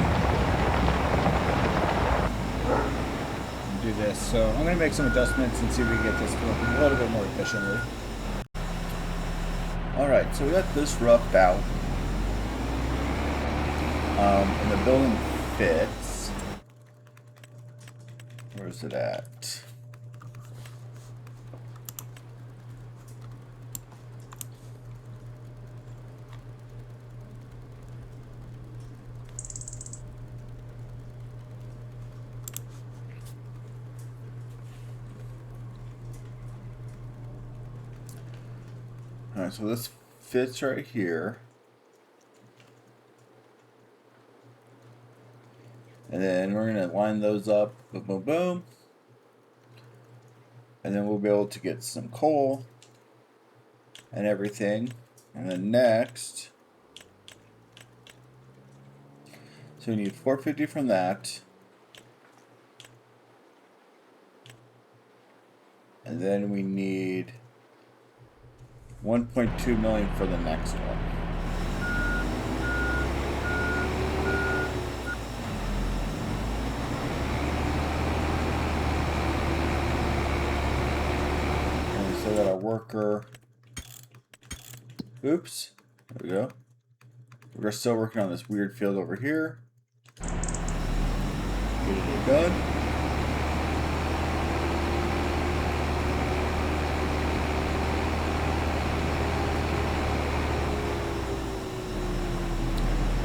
And do this. So I'm going to make some adjustments and see if we can get this working a little bit more efficiently. Alright, so we got this roughed out. And the building fits. Where's it at? Alright, so this fits right here. And then we're going to line those up, boom, boom, boom. And then we'll be able to get some coal and everything. And then next, so we need 450 from that. And then we need 1.2 million for the next one. So got our worker. Oops. There we go. We're still working on this weird field over here. Get it done.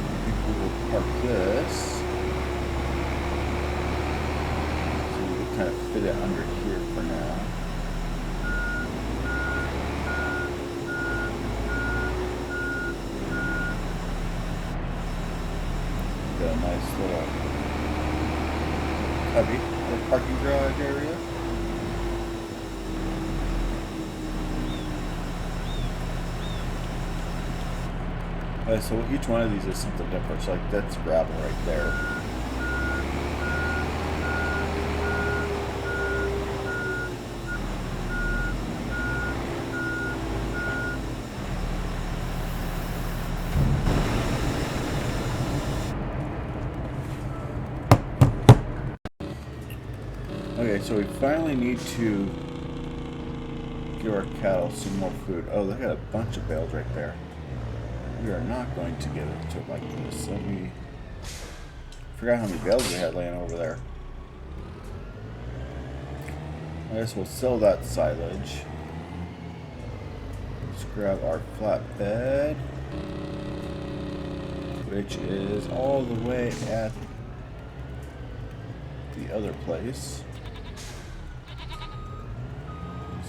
I think we will park this. So we can kind of fit it under here for now. Got a nice little cubby, little parking garage area. So each one of these is something different. So like that's gravel right there. Okay, so we finally need to give our cattle some more food. Oh, they got a bunch of bales right there. We are not going to give it to them like this. Let me... forgot how many bales we had laying over there. I guess we'll sell that silage. Let's grab our flatbed, which is all the way at the other place.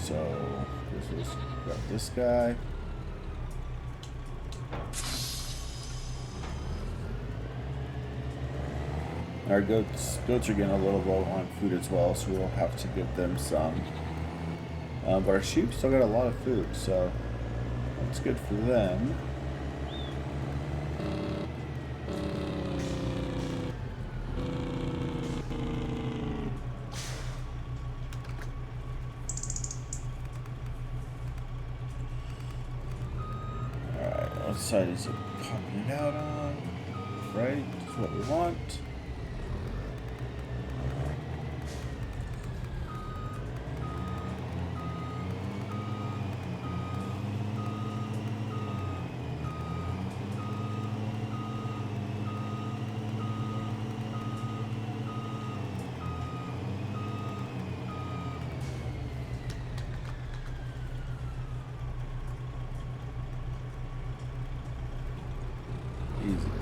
So this is grab this guy. Our goats are getting a little low on food as well, so we'll have to give them some. But our sheep still got a lot of food, so that's good for them. Alright, what side is it popping it out on? Right, that's what we want.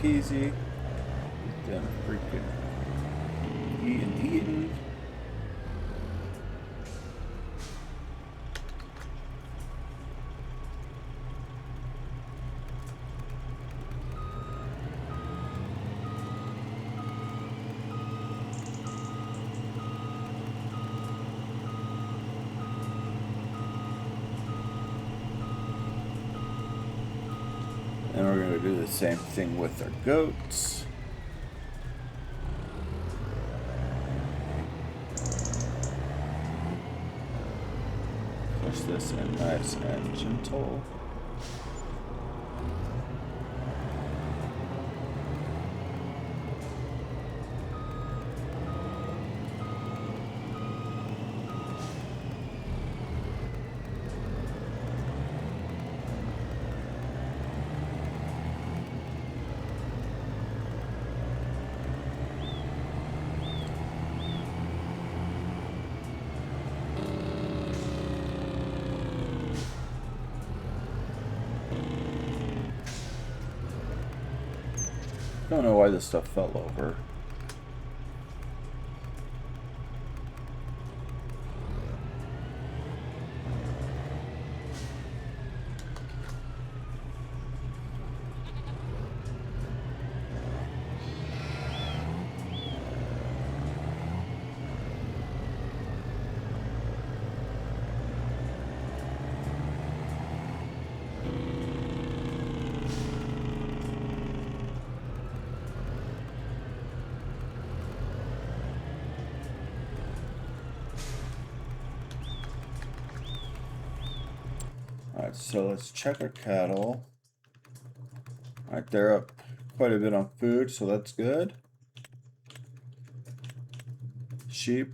Easy. Them freaking eating. And we're going to do the same thing with our goats. Push this in nice and gentle. Don't know why this stuff fell over. Alright, so let's check our cattle. Alright, they're up quite a bit on food, so that's good. Sheep,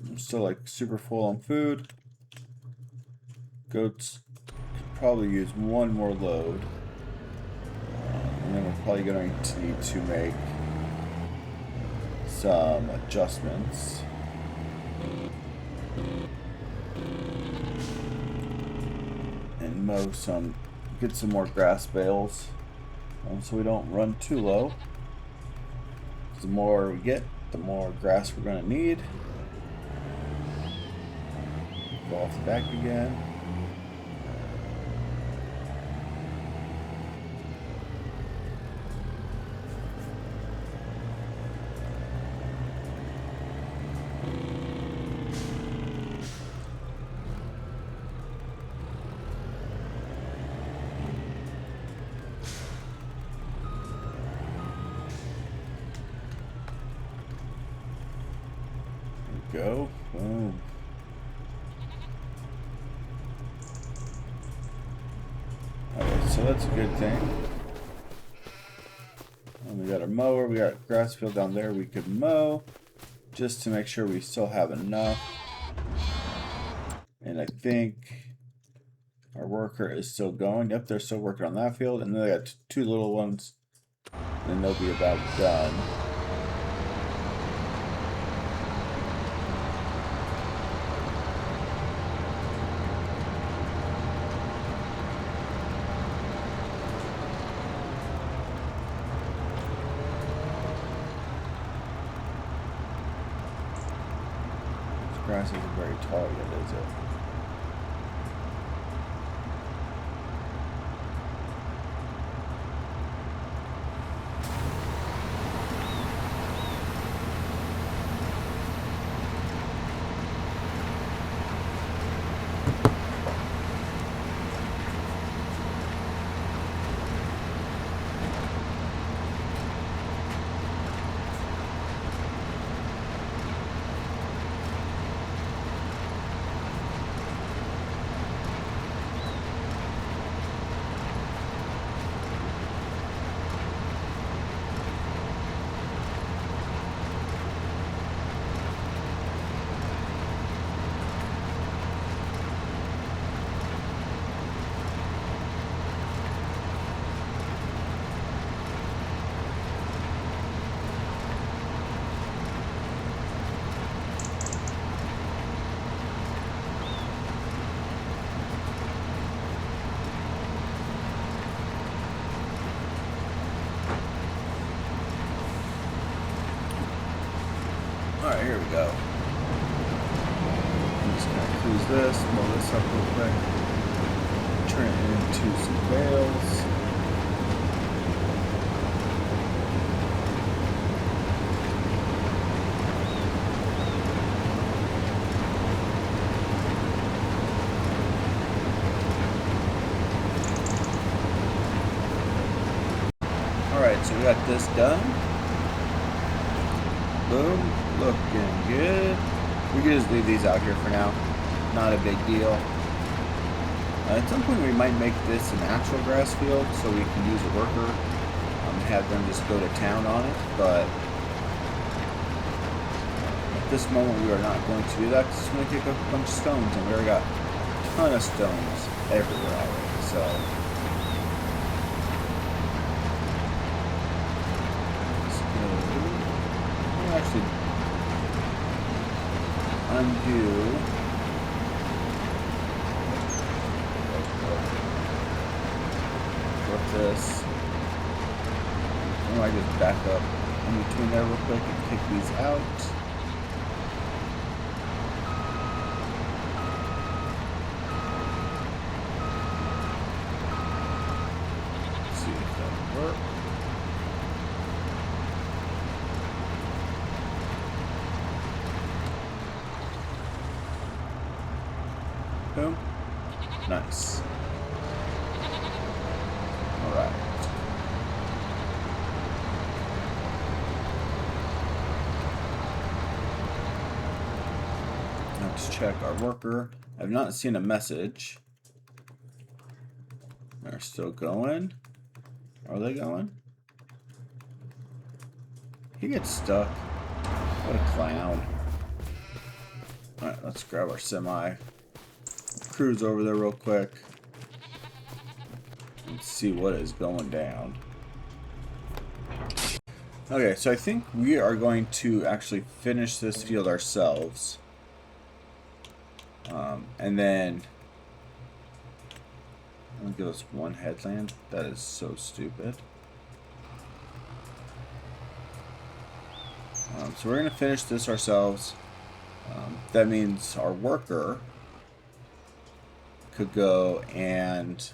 I'm still like super full on food. Goats could probably use one more load. And then we're probably going to need to make some adjustments. And mow some, get some more grass bales so we don't run too low. The more we get, the more grass we're going to need. Go off the back again. Go. Boom. Alright, so that's a good thing. And we got our mower, we got grass field down there we could mow just to make sure we still have enough. And I think our worker is still going. Yep, they're still working on that field. And then they got two little ones. And they'll be about done. Grass isn't very tall yet, is it? Alright, here we go. I'm just going to cruise this, blow this up real quick, turn it into some bales. Alright, so we got this done. Boom. Looking good. We can just leave these out here for now. Not a big deal. At some point we might make this an actual grass field so we can use a worker and have them just go to town on it, but at this moment we are not going to do that because it's going to take a bunch of stones, and we already got a ton of stones everywhere already, so actually undo flip this. might just back up in between there real quick and kick these out. Let's see if that'll work. Boom. Nice. Alright. Let's check our worker. I've not seen a message. They're still going. Are they going? He gets stuck. What a clown. Alright, let's grab our semi. Cruise over there real quick. Let's see what is going down. Okay, so I think we are going to actually finish this field ourselves. And then I'm gonna give us one headland. That is so stupid. So we're gonna finish this ourselves. That means our worker could go and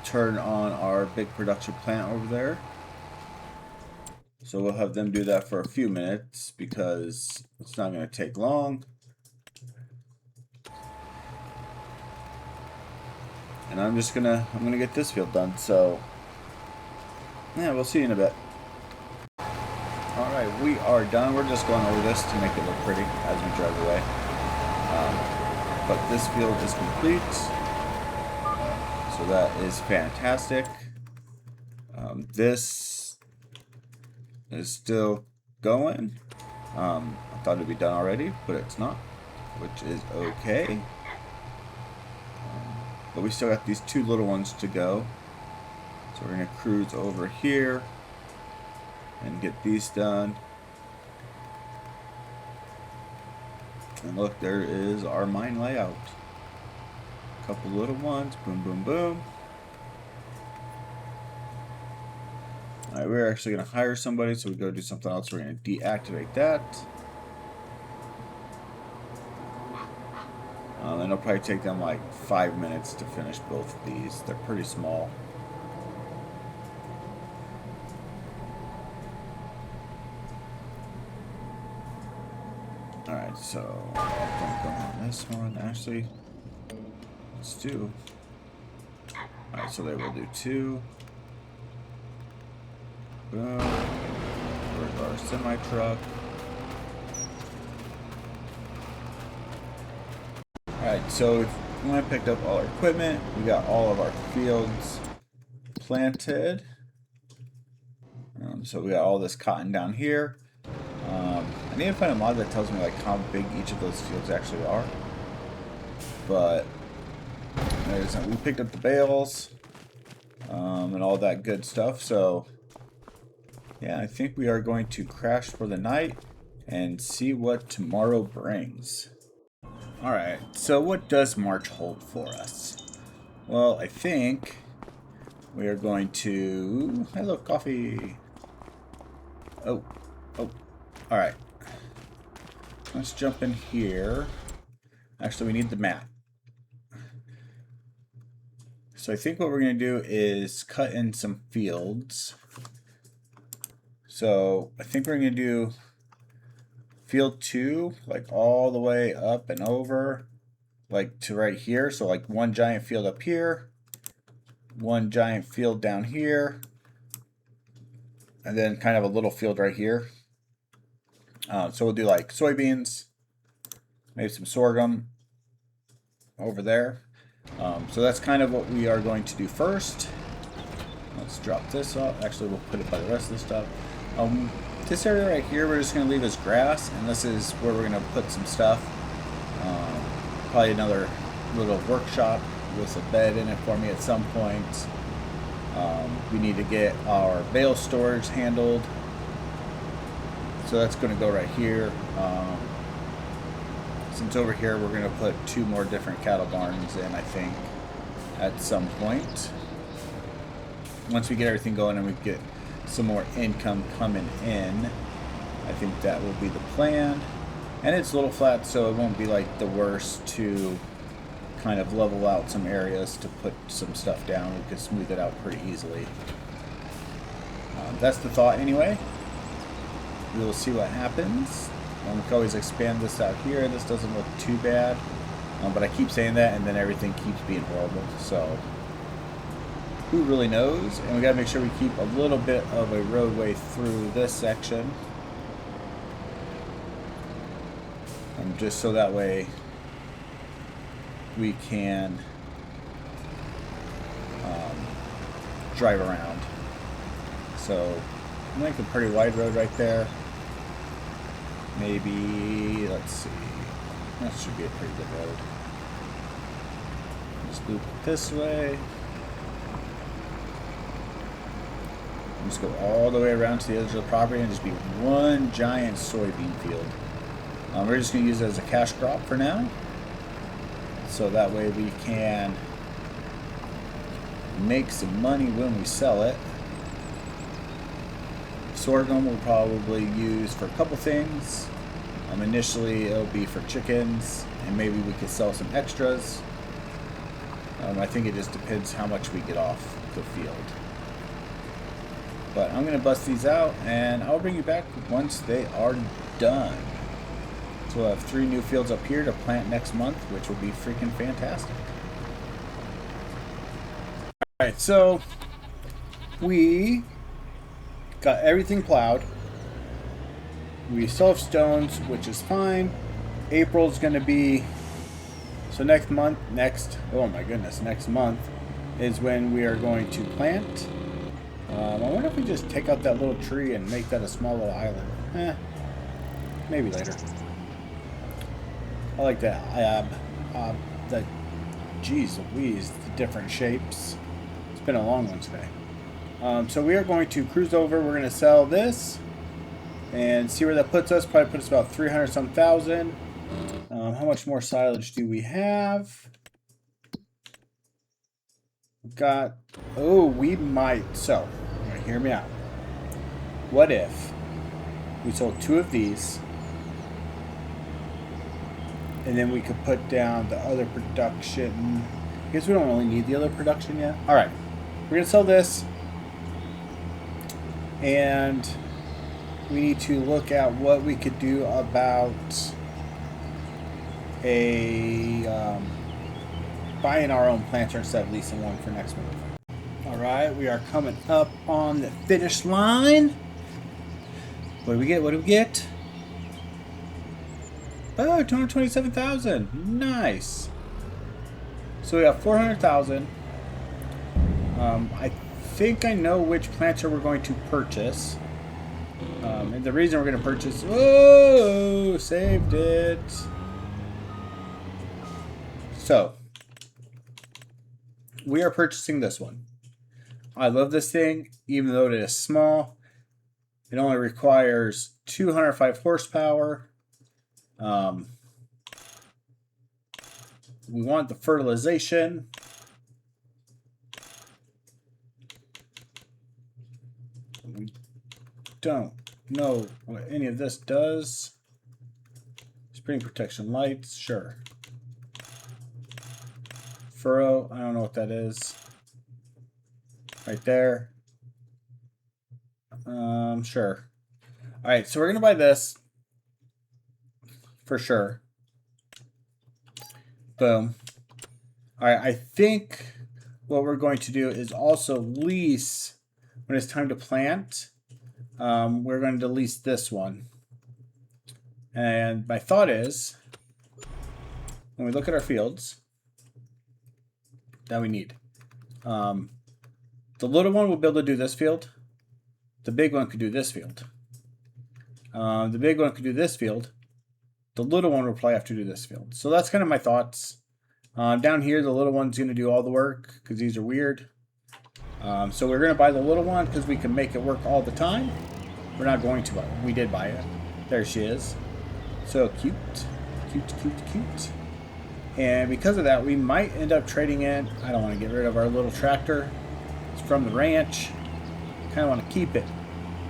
turn on our big production plant over there. So we'll have them do that for a few minutes because it's not going to take long. And I'm gonna get this field done. So yeah, we'll see you in a bit. Alright, we are done. We're just going over this to make it look pretty as we drive away. But this field is complete. So that is fantastic. This is still going. I thought it'd be done already, but it's not, which is okay. But we still got these two little ones to go. So we're gonna cruise over here and get these done. And look, there is our mine layout. Couple little ones, boom, boom, boom. Alright, we're actually going to hire somebody, so we go do something else. We're going to deactivate that. And it'll probably take them like 5 minutes to finish both of these. They're pretty small. Alright, so don't go on this one. Actually, let's do. Alright, so they will do 2. Boom. Where's our semi-truck? Alright, so when I picked up all our equipment, we got all of our fields planted. So we got all this cotton down here. I need to find a mod that tells me like how big each of those fields actually are. But we picked up the bales and all that good stuff. So yeah, I think we are going to crash for the night and see what tomorrow brings. Alright, so what does March hold for us? Well, I think we are going to... Hello, coffee! Oh. Alright. Let's jump in here. Actually, we need the map. So I think what we're going to do is cut in some fields. So I think we're going to do field 2, like all the way up and over, like to right here. So like one giant field up here, one giant field down here, and then kind of a little field right here. So we'll do like soybeans, maybe some sorghum over there. So that's kind of what we are going to do first. Let's drop this off. Actually, we'll put it by the rest of the stuff. This area right here, we're just going to leave as grass, and this is where we're going to put some stuff. Probably another little workshop with a bed in it for me at some point. We need to get our bale storage handled. So that's going to go right here. Since over here we're going to put 2 more different cattle barns in, I think, at some point. Once we get everything going and we get some more income coming in, I think that will be the plan. And it's a little flat, so it won't be like the worst to kind of level out some areas to put some stuff down. We can smooth it out pretty easily. That's the thought anyway. We'll see what happens. We can always expand this out here. This doesn't look too bad. But I keep saying that and then everything keeps being horrible. So who really knows? And we gotta make sure we keep a little bit of a roadway through this section. Just so that way we can drive around. So I think a pretty wide road right there. Maybe, let's see, that should be a pretty good road. Just loop it this way. Just go all the way around to the edge of the property and just be one giant soybean field. We're just going to use it as a cash crop for now. So that way we can make some money when we sell it. Sorghum we'll probably use for a couple things. Initially it'll be for chickens, and maybe we could sell some extras. I think it just depends how much we get off the field. But I'm going to bust these out and I'll bring you back once they are done. So we'll have 3 new fields up here to plant next month, which will be freaking fantastic. Alright, so we got everything plowed. We still have stones, which is fine. April's going to be, so next month is when we are going to plant. I wonder if we just take out that little tree and make that a small little island. Maybe later. I like that. Geez Louise, the different shapes. It's been a long one today. So we are going to cruise over. We're going to sell this and see where that puts us. Probably put us about 300 some thousand. How much more silage do we have? We've got, we might. So, hear me out. What if we sold 2 of these? And then we could put down the other production. I guess we don't really need the other production yet. Alright. We're going to sell this. And we need to look at what we could do about buying our own planter instead of leasing one for next month. Alright, we are coming up on the finish line. What do we get? What do we get? Oh, 227,000. Nice. So we have 400,000. I think I know which planter we're going to purchase. And the reason we're going to purchase... Oh, saved it. So, we are purchasing this one. I love this thing, even though it is small. It only requires 205 horsepower. We want the fertilization. We don't know what any of this does. Spring protection lights, sure. Furrow, I don't know what that is. Right there. Sure. Alright, so we're gonna buy this. For sure. Boom. Alright, I think what we're going to do is also lease when it's time to plant. We're going to lease this one. And my thought is, when we look at our fields that we need, the little one will be able to do this field. The big one could do this field. The big one could do this field. The little one will probably have to do this field. So that's kind of my thoughts. Down here, the little one's going to do all the work because these are weird. So we're going to buy the little one because we can make it work all the time. We're not going to, but we did buy it. There she is. So cute. Cute, cute, cute. And because of that, we might end up trading in. I don't want to get rid of our little tractor. It's from the ranch. Kind of want to keep it.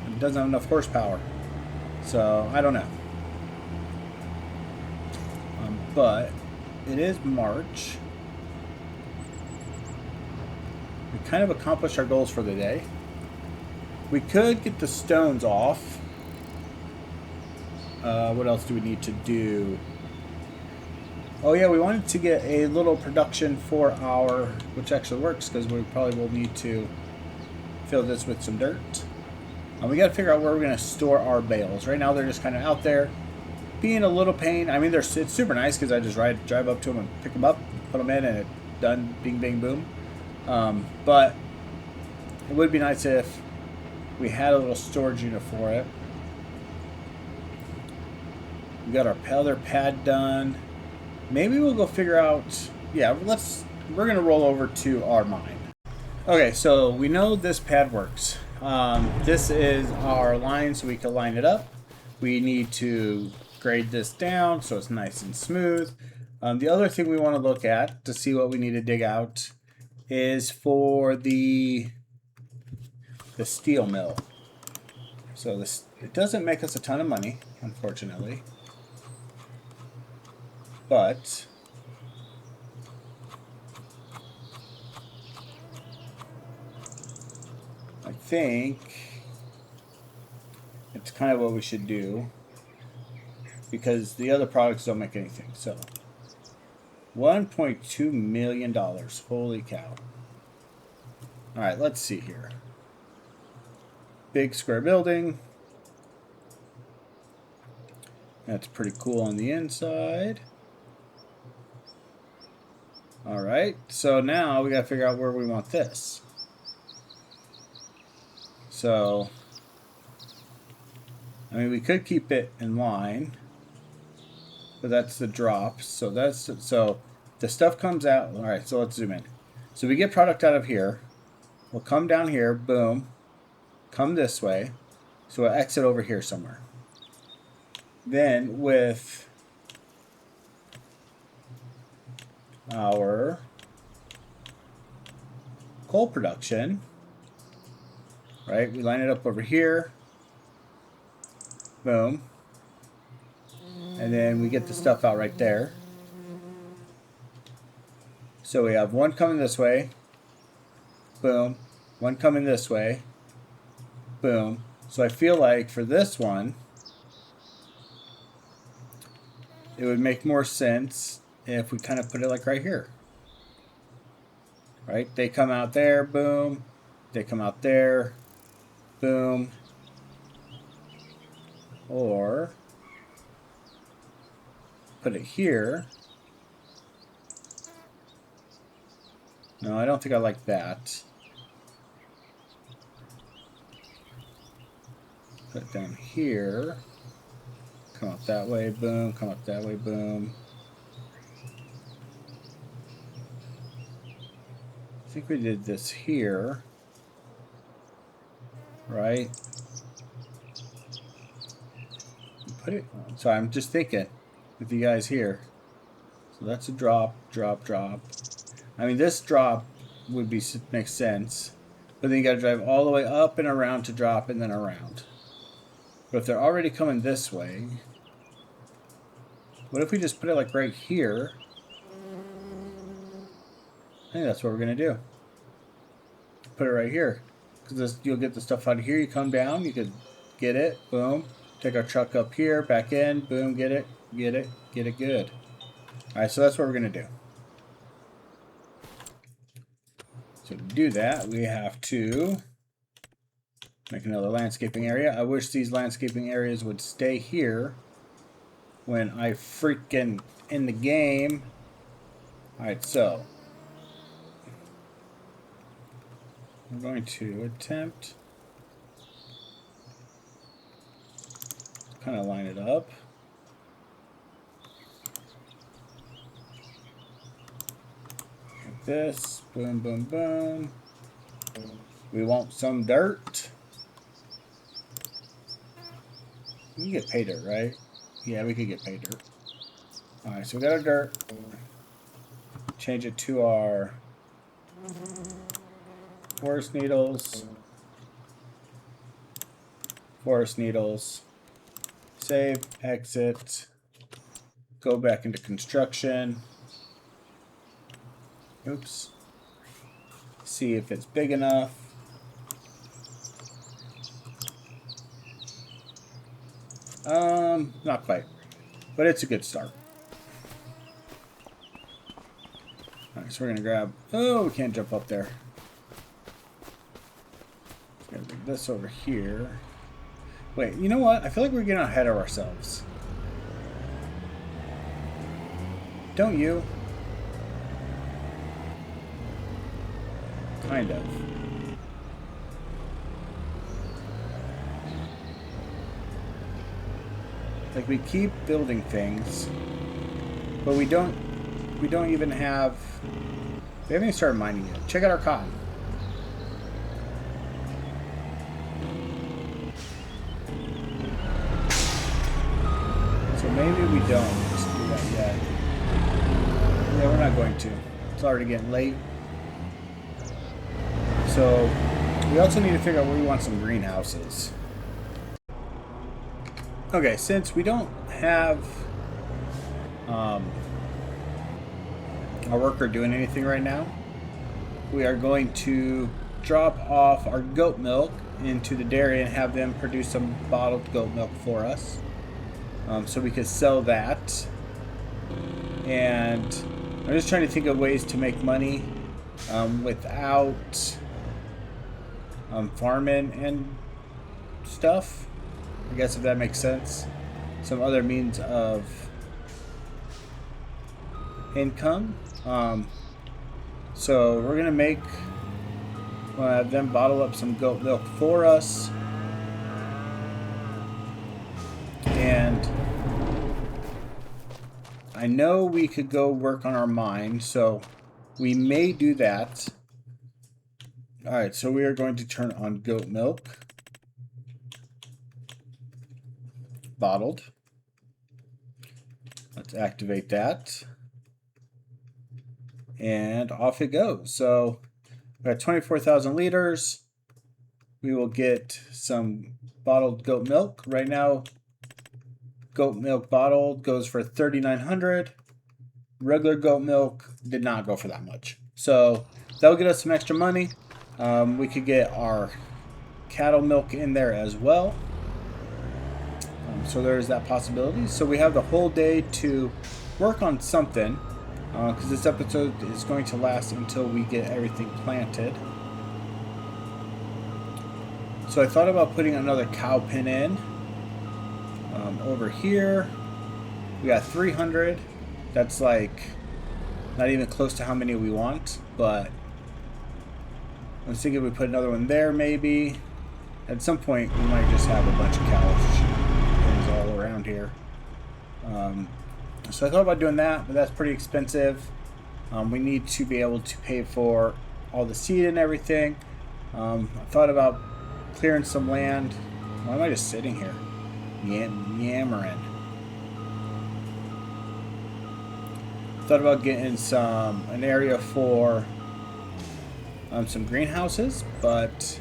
It doesn't have enough horsepower. So, I don't know. But it is March. We kind of accomplished our goals for the day. We could get the stones off. What else do we need to do? Oh yeah, we wanted to get a little production for our, which actually works because we probably will need to fill this with some dirt. We got to figure out where we're going to store our bales. Right now they're just kind of out there, being a little pain. I mean, it's super nice because I just drive up to them and pick them up, put them in, and it's done. Bing, bang, boom. But it would be nice if we had a little storage unit for it. We got our other pad done. Maybe we'll go figure out. Yeah, we're gonna roll over to our mine. Okay, so we know this pad works. This is our line, so we can line it up. We need to grade this down so it's nice and smooth. The other thing we want to look at to see what we need to dig out is for the steel mill. So it doesn't make us a ton of money, unfortunately. But I think it's kind of what we should do because the other products don't make anything. So $1.2 million. Holy cow. All right, let's see here. Big square building. That's pretty cool on the inside. All right, so now we got to figure out where we want this. So, I mean, we could keep it in line, but that's the drops. So the stuff comes out. All right, so let's zoom in. So we get product out of here. We'll come down here, boom, come this way. So we'll exit over here somewhere. Then with our coal production, right, we line it up over here, boom, and then we get the stuff out right there. So we have one coming this way, boom, one coming this way, boom. So I feel like for this one, it would make more sense if we kind of put it like right here. Right? They come out there, boom. They come out there, boom. Or put it here. No, I don't think I like that. Put it down here. Come up that way, boom. Come up that way, boom. I think we did this here. Right? Put it. So I'm just thinking with you guys here. So that's a drop, drop, drop. I mean, this drop would make sense. But then you got to drive all the way up and around to drop and then around. But if they're already coming this way, what if we just put it like right here? I think that's what we're going to do. Put it right here. Because you'll get the stuff out of here. You come down, you could get it, boom. Take our truck up here, back in, boom, get it, get it, get it good. Alright, so that's what we're going to do. So to do that, we have to make another landscaping area. I wish these landscaping areas would stay here when I freaking in the game. Alright, so I'm going to attempt to kind of line it up. Like this, boom, boom, boom. We want some dirt. We can get pay dirt, right? Yeah, we could get pay dirt. Alright, so we got our dirt. change it to our forest needles. Forest needles. Save, exit, go back into construction. Oops. See if it's big enough. Not quite, but it's a good start. Alright, so we're gonna grab, oh, we can't jump up there. We're gonna bring this over here. Wait, you know what? I feel like we're getting ahead of ourselves. Don't you? Kind of. Like, we keep building things, but we don't even have, we haven't even started mining yet. Check out our cotton. So maybe we don't just do that yet. Yeah, we're not going to. It's already getting late. So we also need to figure out where we want some greenhouses. Okay, since we don't have our worker doing anything right now, we are going to drop off our goat milk into the dairy and have them produce some bottled goat milk for us, so we could sell that. And I'm just trying to think of ways to make money without farming and stuff, I guess, if that makes sense. Some other means of income. So we're gonna make have them bottle up some goat milk for us, and I know we could go work on our mine, so we may do that. Alright, so we are going to turn on goat milk. Bottled. Let's activate that. And off it goes. So we got 24,000 liters. We will get some bottled goat milk. Right now, goat milk bottled goes for $3,900. Regular goat milk did not go for that much. So that'll get us some extra money. We could get our cattle milk in there as well. So there's that possibility. So we have the whole day to work on something, because this episode is going to last until we get everything planted. So I thought about putting another cow pen in. Over here, we got 300. That's like not even close to how many we want, but I was thinking we put another one there maybe. At some point, we might just have a bunch of cows all around here. So I thought about doing that, but that's pretty expensive. We need to be able to pay for all the seed and everything. I thought about clearing some land. Why am I just sitting here yammering? Thought about getting an area for some greenhouses, but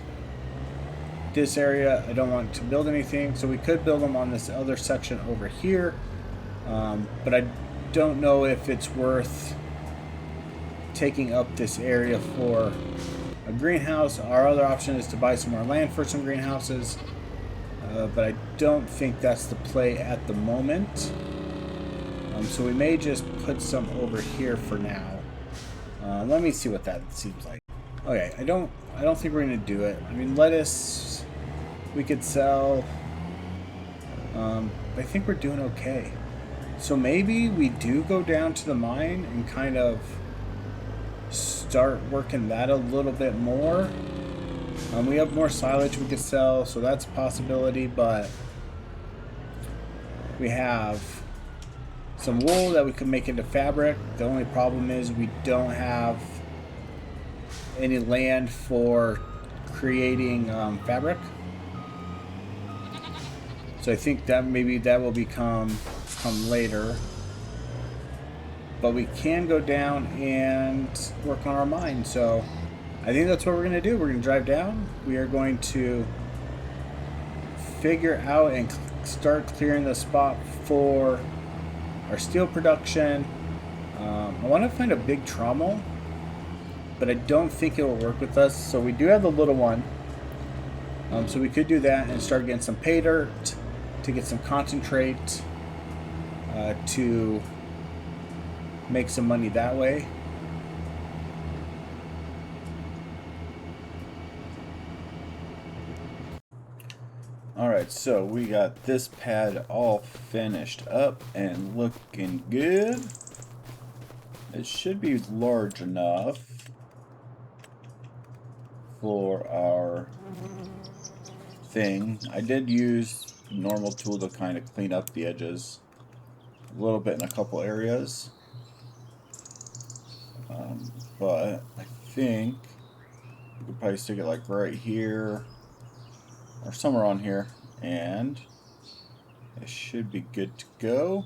this area I don't want to build anything, so we could build them on this other section over here, but I don't know if it's worth taking up this area for a greenhouse. Our other option is to buy some more land for some greenhouses, but I don't think that's the play at the moment. So we may just put some over here for now. Let me see what that seems like. Okay, I don't think we're gonna do it. I mean, lettuce we could sell. I think we're doing okay. So maybe we do go down to the mine and kind of start working that a little bit more. We have more silage we could sell, so that's a possibility, but we have some wool that we could make into fabric. The only problem is we don't have any land for creating fabric. So I think that maybe that will come later. but we can go down and work on our mine. So I think that's what we're going to do. We're going to drive down. We are going to figure out and start clearing the spot for our steel production. I want to find a big trommel, but I don't think it will work with us. So we do have the little one. So we could do that and start getting some pay dirt to get some concentrate to make some money that way. Alright, so we got this pad all finished up and looking good. It should be large enough for our thing. I did use normal tool to kind of clean up the edges a little bit in a couple areas. But I think we could probably stick it like right here or somewhere on here, and it should be good to go.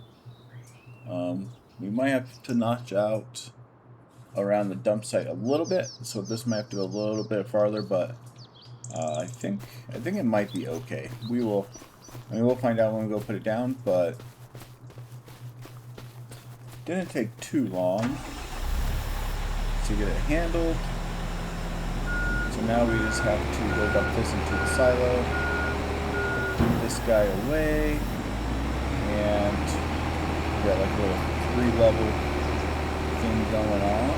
We might have to notch out around the dump site a little bit, so this might have to go a little bit farther, but I think it might be okay. We'll find out when we go put it down, but didn't take too long to get it handled. So now we just have to load up this into the silo, move this guy away, and we got like a little 3-level thing going on.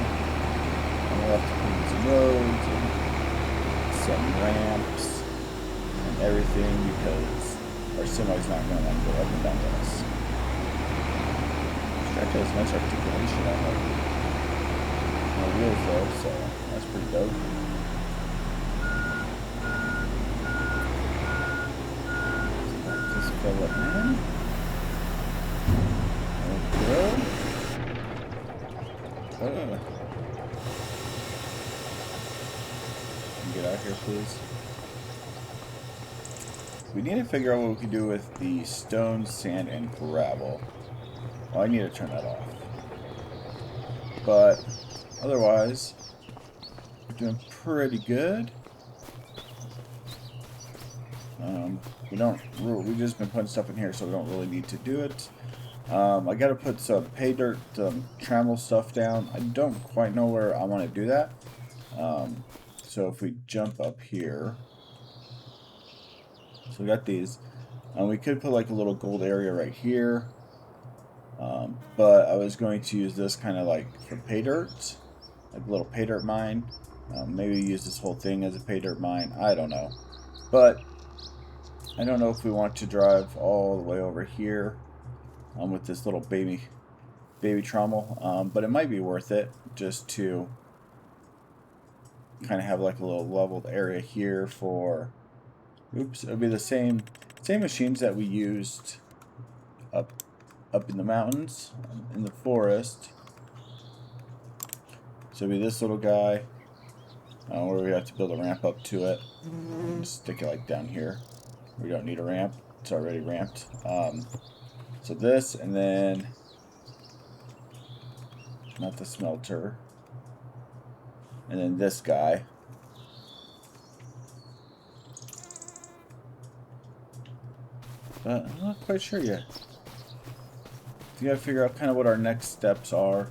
And we'll have to clean some roads and some ramps and everything because our semi's not going to want to go up and down this. Stretch has nice articulation on it. No wheels though, so that's pretty dope. Just fill it in. There we go. Get out here, please. We need to figure out what we can do with the stone, sand, and gravel. Oh, I need to turn that off. But otherwise, we're doing pretty good. We've just been putting stuff in here, so we don't really need to do it. I gotta put some pay dirt, trammel stuff down. I don't quite know where I want to do that. So if we jump up here, so we got these. We could put like a little gold area right here. But I was going to use this kind of like for pay dirt, like a little pay dirt mine. Maybe use this whole thing as a pay dirt mine. I don't know. But I don't know if we want to drive all the way over here with this little baby trommel. But it might be worth it just to kind of have like a little leveled area here for, oops, it'll be the same machines that we used up in the mountains, in the forest. So it'll be this little guy, where we have to build a ramp up to it, and stick it like down here. We don't need a ramp, it's already ramped. So this, and then, not the smelter, and then this guy. But I'm not quite sure yet. We gotta figure out kind of what our next steps are.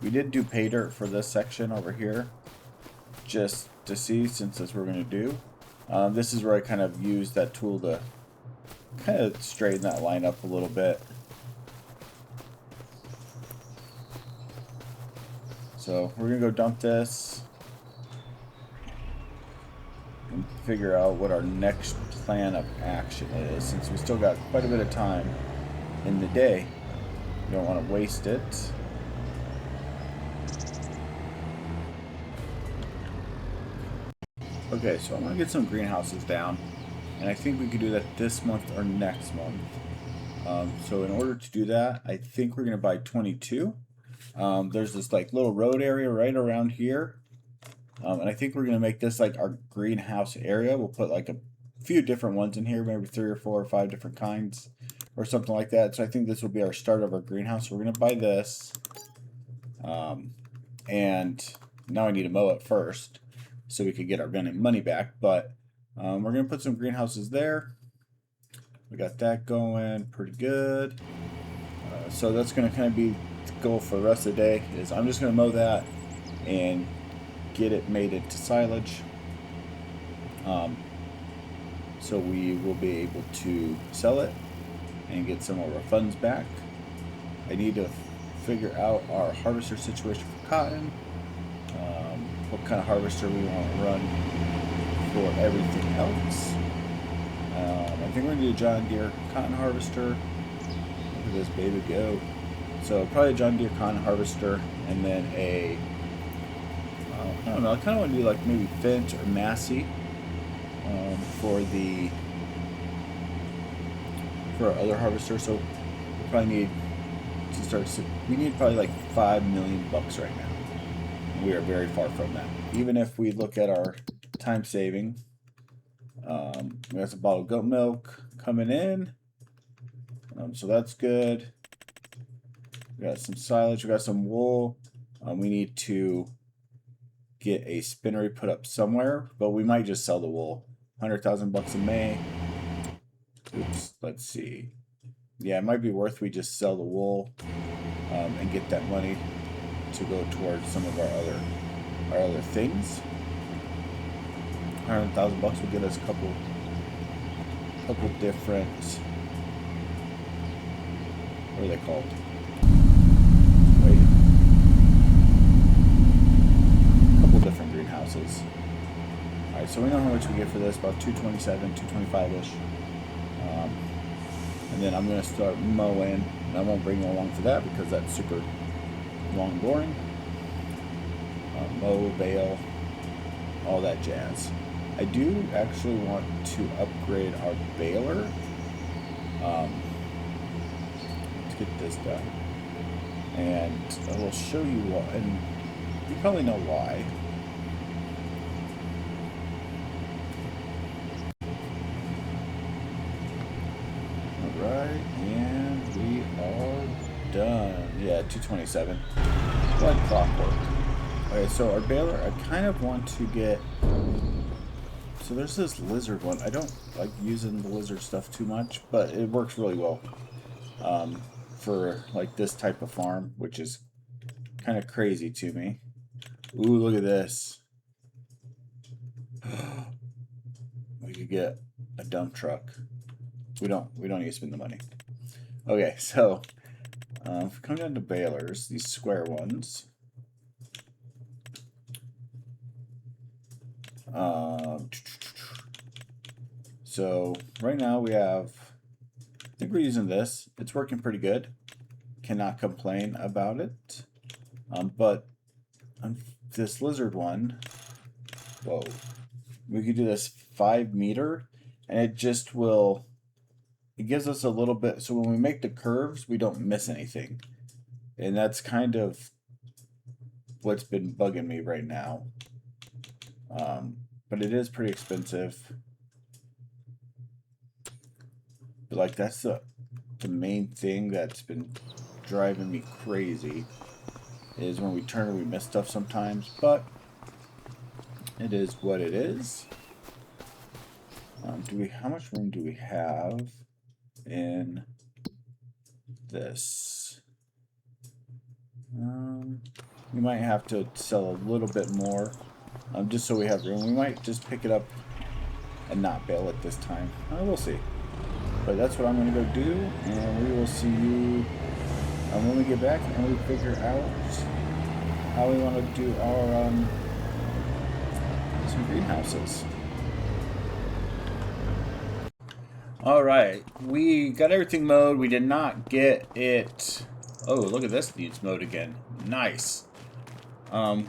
We did do pay dirt for this section over here, just to see, since that's what we're gonna do. This is where I kind of used that tool to kind of straighten that line up a little bit. So we're gonna go dump this and figure out what our next plan of action is, since we still got quite a bit of time in the day. You don't want to waste it. Okay, so I'm going to get some greenhouses down, and I think we could do that this month or next month. So in order to do that, I think we're going to buy 22. There's this like little road area right around here, and I think we're going to make this like our greenhouse area. We'll put like a few different ones in here, maybe 3 or 4 or 5 different kinds or something like that. So I think this will be our start of our greenhouse. We're going to buy this. And now I need to mow it first so we could get our money back. But we're going to put some greenhouses there. We got that going pretty good. So that's going to kind of be the goal for the rest of the day, is I'm just going to mow that and get it made into silage. So we will be able to sell it and get some of our funds back. I need to figure out our harvester situation for cotton, what kind of harvester we want to run for everything else. I think we're going to do a John Deere cotton harvester. Look at this baby go. So probably a John Deere cotton harvester, and then a, I don't know, I kind of want to do like maybe Fendt or Massey for our other harvester. So we probably need to start. We need probably like $5 million right now. We are very far from that. Even if we look at our time saving, we got some bottled goat milk coming in, so that's good. We got some silage. We got some wool. We need to get a spinnery put up somewhere, but we might just sell the wool. $100,000 in May. Oops, let's see. Yeah, it might be worth we just sell the wool and get that money to go towards some of our other things. $100,000 will get us a couple different, what are they called? Wait. A couple different greenhouses. Alright, so we know how much we get for this, about 227, 225-ish. And then I'm going to start mowing, and I won't bring you along for that because that's super long and boring. Mow, bale, all that jazz. I do actually want to upgrade our baler. Let's get this done. And I will show you why, and you probably know why. Alright, and we are done. Yeah, 227. Like clockwork. Okay, so our baler, I kind of want to get... So there's this lizard one. I don't like using the lizard stuff too much, but it works really well for like this type of farm, which is kind of crazy to me. Ooh, look at this. We could get a dump truck. We don't need to spend the money. Okay, so if we come down to balers, these square ones. So right now we have, I think we're using this. It's working pretty good. Cannot complain about it. But this lizard one, whoa, we could do this 5 meter, and it just will, it gives us a little bit, so when we make the curves, we don't miss anything. And that's kind of what's been bugging me right now. But it is pretty expensive. But like that's the main thing that's been driving me crazy, is when we turn we miss stuff sometimes, but it is what it is. How much room do we have in this? We might have to sell a little bit more, just so we have room. We might just pick it up and not bale it this time. We'll see. But that's what I'm going to go do, and we will see you when we get back and we figure out how we want to do our some greenhouses. Alright, we got everything mowed. We did not get it. Oh, look at this, needs mowed again. Nice.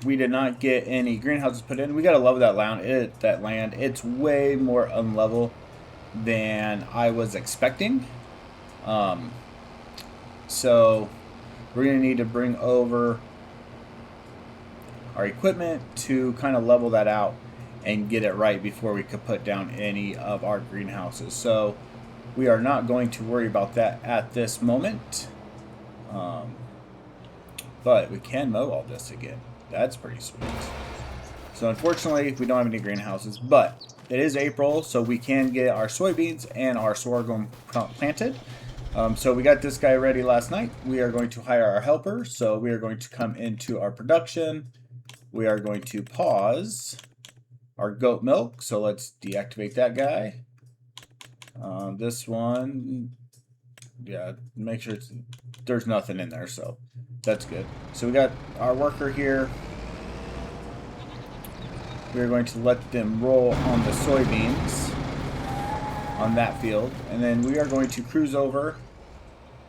We did not get any greenhouses put in. We gotta love that land. It's way more unlevel than I was expecting. So we're gonna need to bring over our equipment to kind of level that out and get it right before we could put down any of our greenhouses. So we are not going to worry about that at this moment. but we can mow all this again. That's pretty sweet. So unfortunately, we don't have any greenhouses, but it is April, so we can get our soybeans and our sorghum planted. So we got this guy ready last night. We are going to hire our helper, so we are going to come into our production. We are going to pause our goat milk, so let's deactivate that guy. This one, yeah, make sure there's nothing in there, so that's good. So we got our worker here. We're going to let them roll on the soybeans on that field, and then we are going to cruise over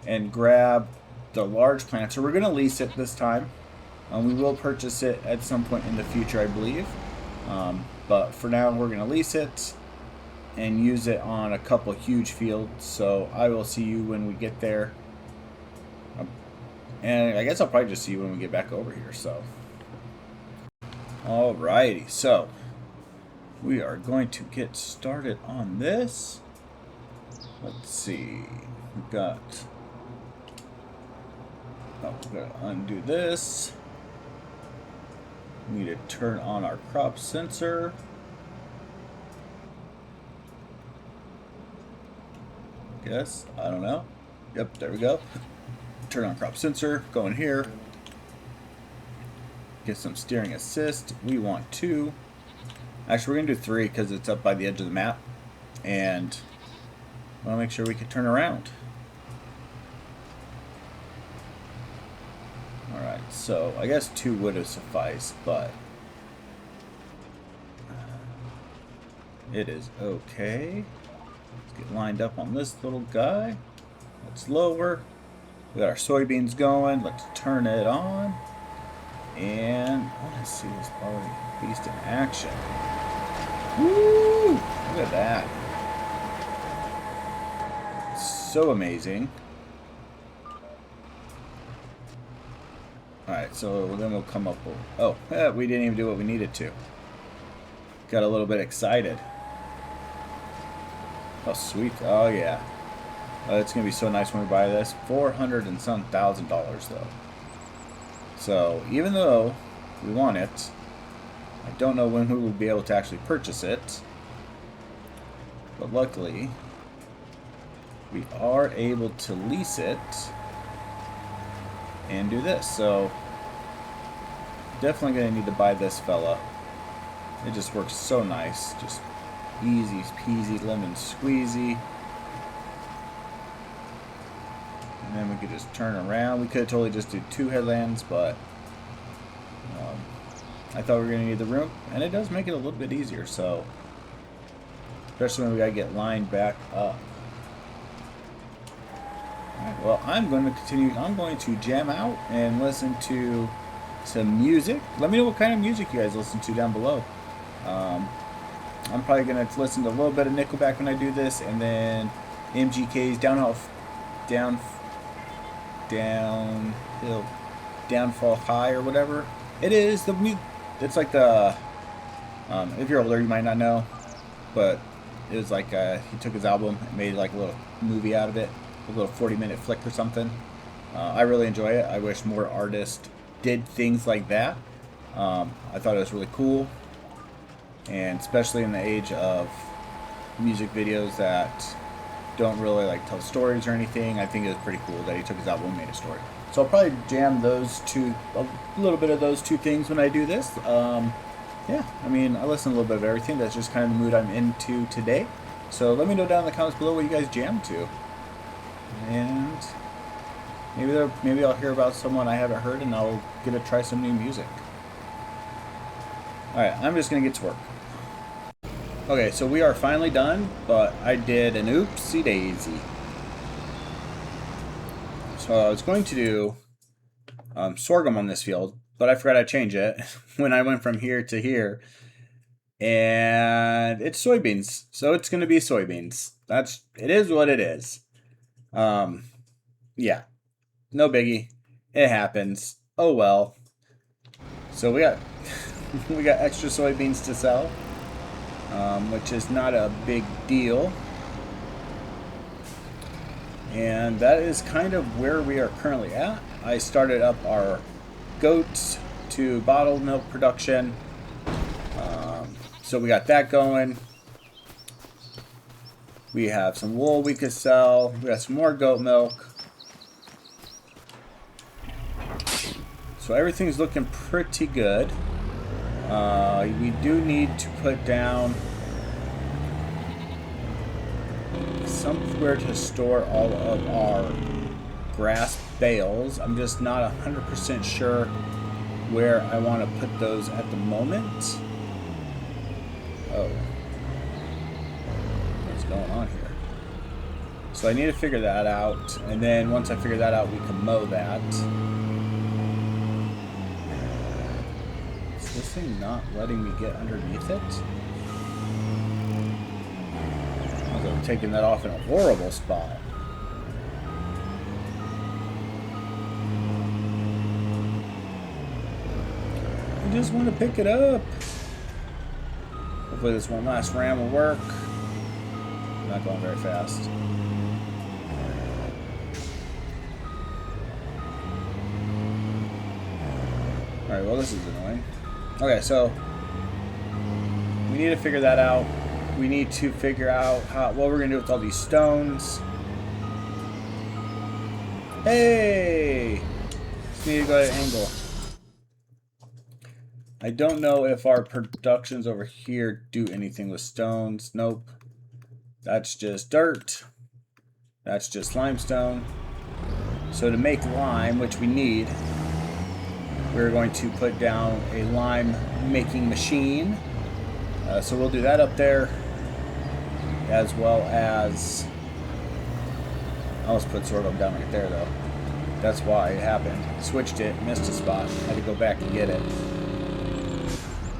and grab the large planter. We're going to lease it this time. We will purchase it at some point in the future, I believe. But for now, we're going to lease it and use it on a couple huge fields. So I will see you when we get there. And I guess I'll probably just see you when we get back over here. So, alrighty. So, we are going to get started on this. Let's see. We've got... Oh, we're going to undo this. We need to turn on our crop sensor. Guess. I don't know. Yep, there we go. Turn on crop sensor. Go in here. Get some steering assist. We want 2. Actually, we're going to do 3 because it's up by the edge of the map. And I want to make sure we can turn around. Alright, so I guess 2 would have sufficed, but it is okay. Let's get lined up on this little guy. Let's lower. We got our soybeans going. Let's turn it on. And I want to see this beast in action. Woo! Look at that. So amazing. Alright, so then we'll come up with... Oh, we didn't even do what we needed to. Got a little bit excited. Oh, sweet. Oh, yeah. It's going to be so nice when we buy this. $400 and some thousand though. So, even though we want it, I don't know when we will be able to actually purchase it. But luckily, we are able to lease it and do this. So, definitely going to need to buy this fella. It just works so nice. Just easy peasy lemon squeezy. And then we could just turn around. We could have totally just do 2 headlands, but I thought we were going to need the room. And it does make it a little bit easier, so especially when we got to get lined back up. Alright, well, I'm going to continue. I'm going to jam out and listen to some music. Let me know what kind of music you guys listen to down below. I'm probably going to listen to a little bit of Nickelback when I do this, and then MGK's Downfall High or whatever it is. It's like the if you're older you might not know, but it was like he took his album and made like a little movie out of it, a little 40-minute flick or something. I really enjoy it. I wish more artists did things like that. I thought it was really cool, and especially in the age of music videos that don't really like tell stories or anything, I think it was pretty cool that he took his album and made a story. So I'll probably jam those two, a little bit of those 2 things when I do this. Yeah, I mean, I listen to a little bit of everything. That's just kind of the mood I'm into today. So let me know down in the comments below what you guys jam to, and maybe I'll hear about someone I haven't heard, and I'll get to try some new music. All right, I'm just gonna get to work. Okay, so we are finally done, but I did an oopsie daisy. So I was going to do sorghum on this field, but I forgot to change it when I went from here to here. And it's soybeans, so it's going to be soybeans. It is what it is. Yeah, no biggie. It happens. Oh well. So we got we got extra soybeans to sell. Which is not a big deal. And that is kind of where we are currently at. I started up our goats to bottled milk production. So we got that going. We have some wool we could sell. We got some more goat milk. So everything's looking pretty good. We do need to put down somewhere to store all of our grass bales. I'm just not 100% sure where I want to put those at the moment. Oh. What's going on here? So I need to figure that out, and then once I figure that out, we can mow that. Is this thing not letting me get underneath it? I'm taking that off in a horrible spot. I just want to pick it up. Hopefully this one last ram will work. I'm not going very fast. Alright, well this is annoying. Okay, so we need to figure that out. We need to figure out what we're going to do with all these stones. Hey! Just need to go at an angle. I don't know if our productions over here do anything with stones. Nope. That's just dirt. That's just limestone. So to make lime, which we need, we're going to put down a lime making machine. So we'll do that up there, as well as, I almost put sorghum down right there though. That's why it happened. Switched it, missed a spot, had to go back and get it.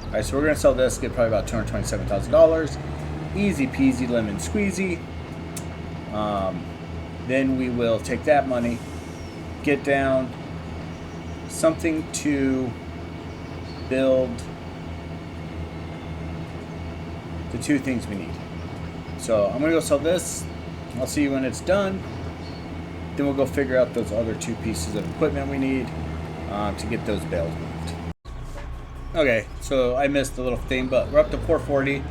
Alright, so we're going to sell this, get probably about $227,000. Easy peasy lemon squeezy. Then we will take that money, get down something to build the two things we need. So I'm going to go sell this. I'll see you when it's done. Then we'll go figure out those other two pieces of equipment we need to get those bales moved. Okay, so I missed the little thing, but we're up to 440.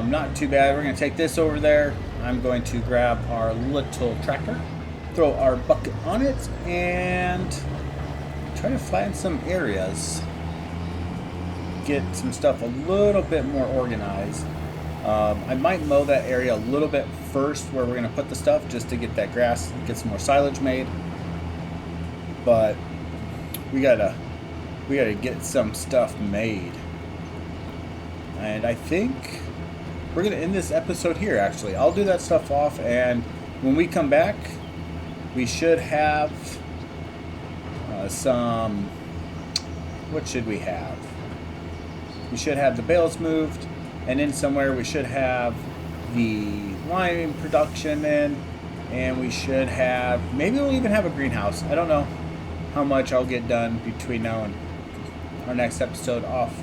Not too bad. We're going to take this over there. I'm going to grab our little tractor, throw our bucket on it, and try to flatten some areas. Get some stuff a little bit more organized. I might mow that area a little bit first where we're going to put the stuff just to get that grass, get some more silage made. But we gotta get some stuff made. And I think we're going to end this episode here, actually. I'll do that stuff off, and when we come back, we should have some... What should we have? We should have the bales moved, and in somewhere we should have the lime production in, and we should have... Maybe we'll even have a greenhouse. I don't know how much I'll get done between now and our next episode off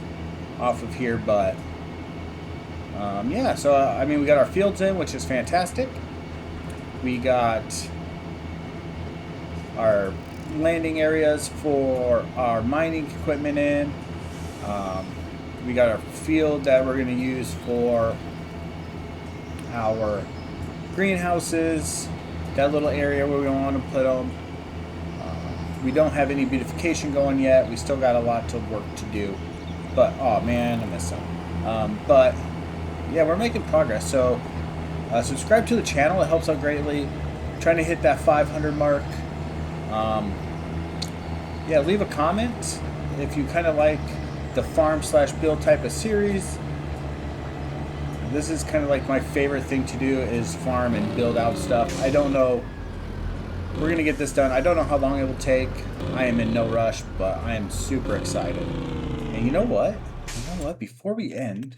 of here, but... yeah, so I mean, we got our fields in, which is fantastic. We got our landing areas for our mining equipment in. We got our field that we're going to use for our greenhouses. That little area where we want to put them. We don't have any beautification going yet. We still got a lot to work to do. But, oh man, I missed some. But yeah, we're making progress. So subscribe to the channel. It helps out greatly. I'm trying to hit that 500 mark. Yeah, leave a comment if you kind of like the farm/build type of series. This is kind of like my favorite thing to do, is farm and build out stuff. I don't know. We're going to get this done. I don't know how long it will take. I am in no rush, but I am super excited. And you know what? You know what? Before we end...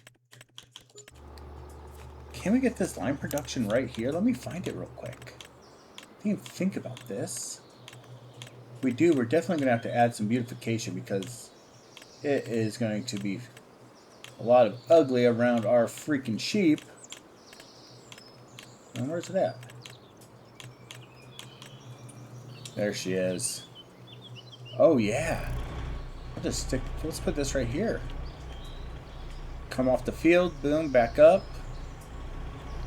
Can we get this lime production right here? Let me find it real quick. I didn't even think about this. If we do, we're definitely going to have to add some beautification, because it is going to be a lot of ugly around our freaking sheep. And where's it at? There she is. Oh, yeah. Let's put this right here. Come off the field, boom, back up.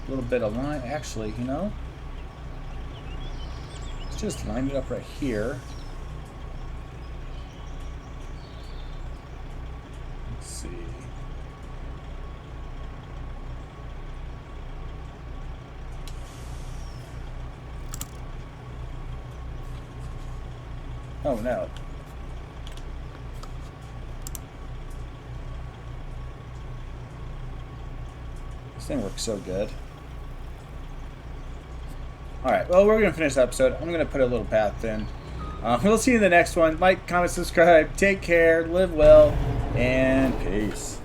A little bit of line. Actually, you know, let's just line it up right here. Let's see. Oh no. This thing works so good. Alright, well, we're going to finish the episode. I'm going to put a little path in. We'll see you in the next one. Like, comment, subscribe. Take care. Live well. And peace.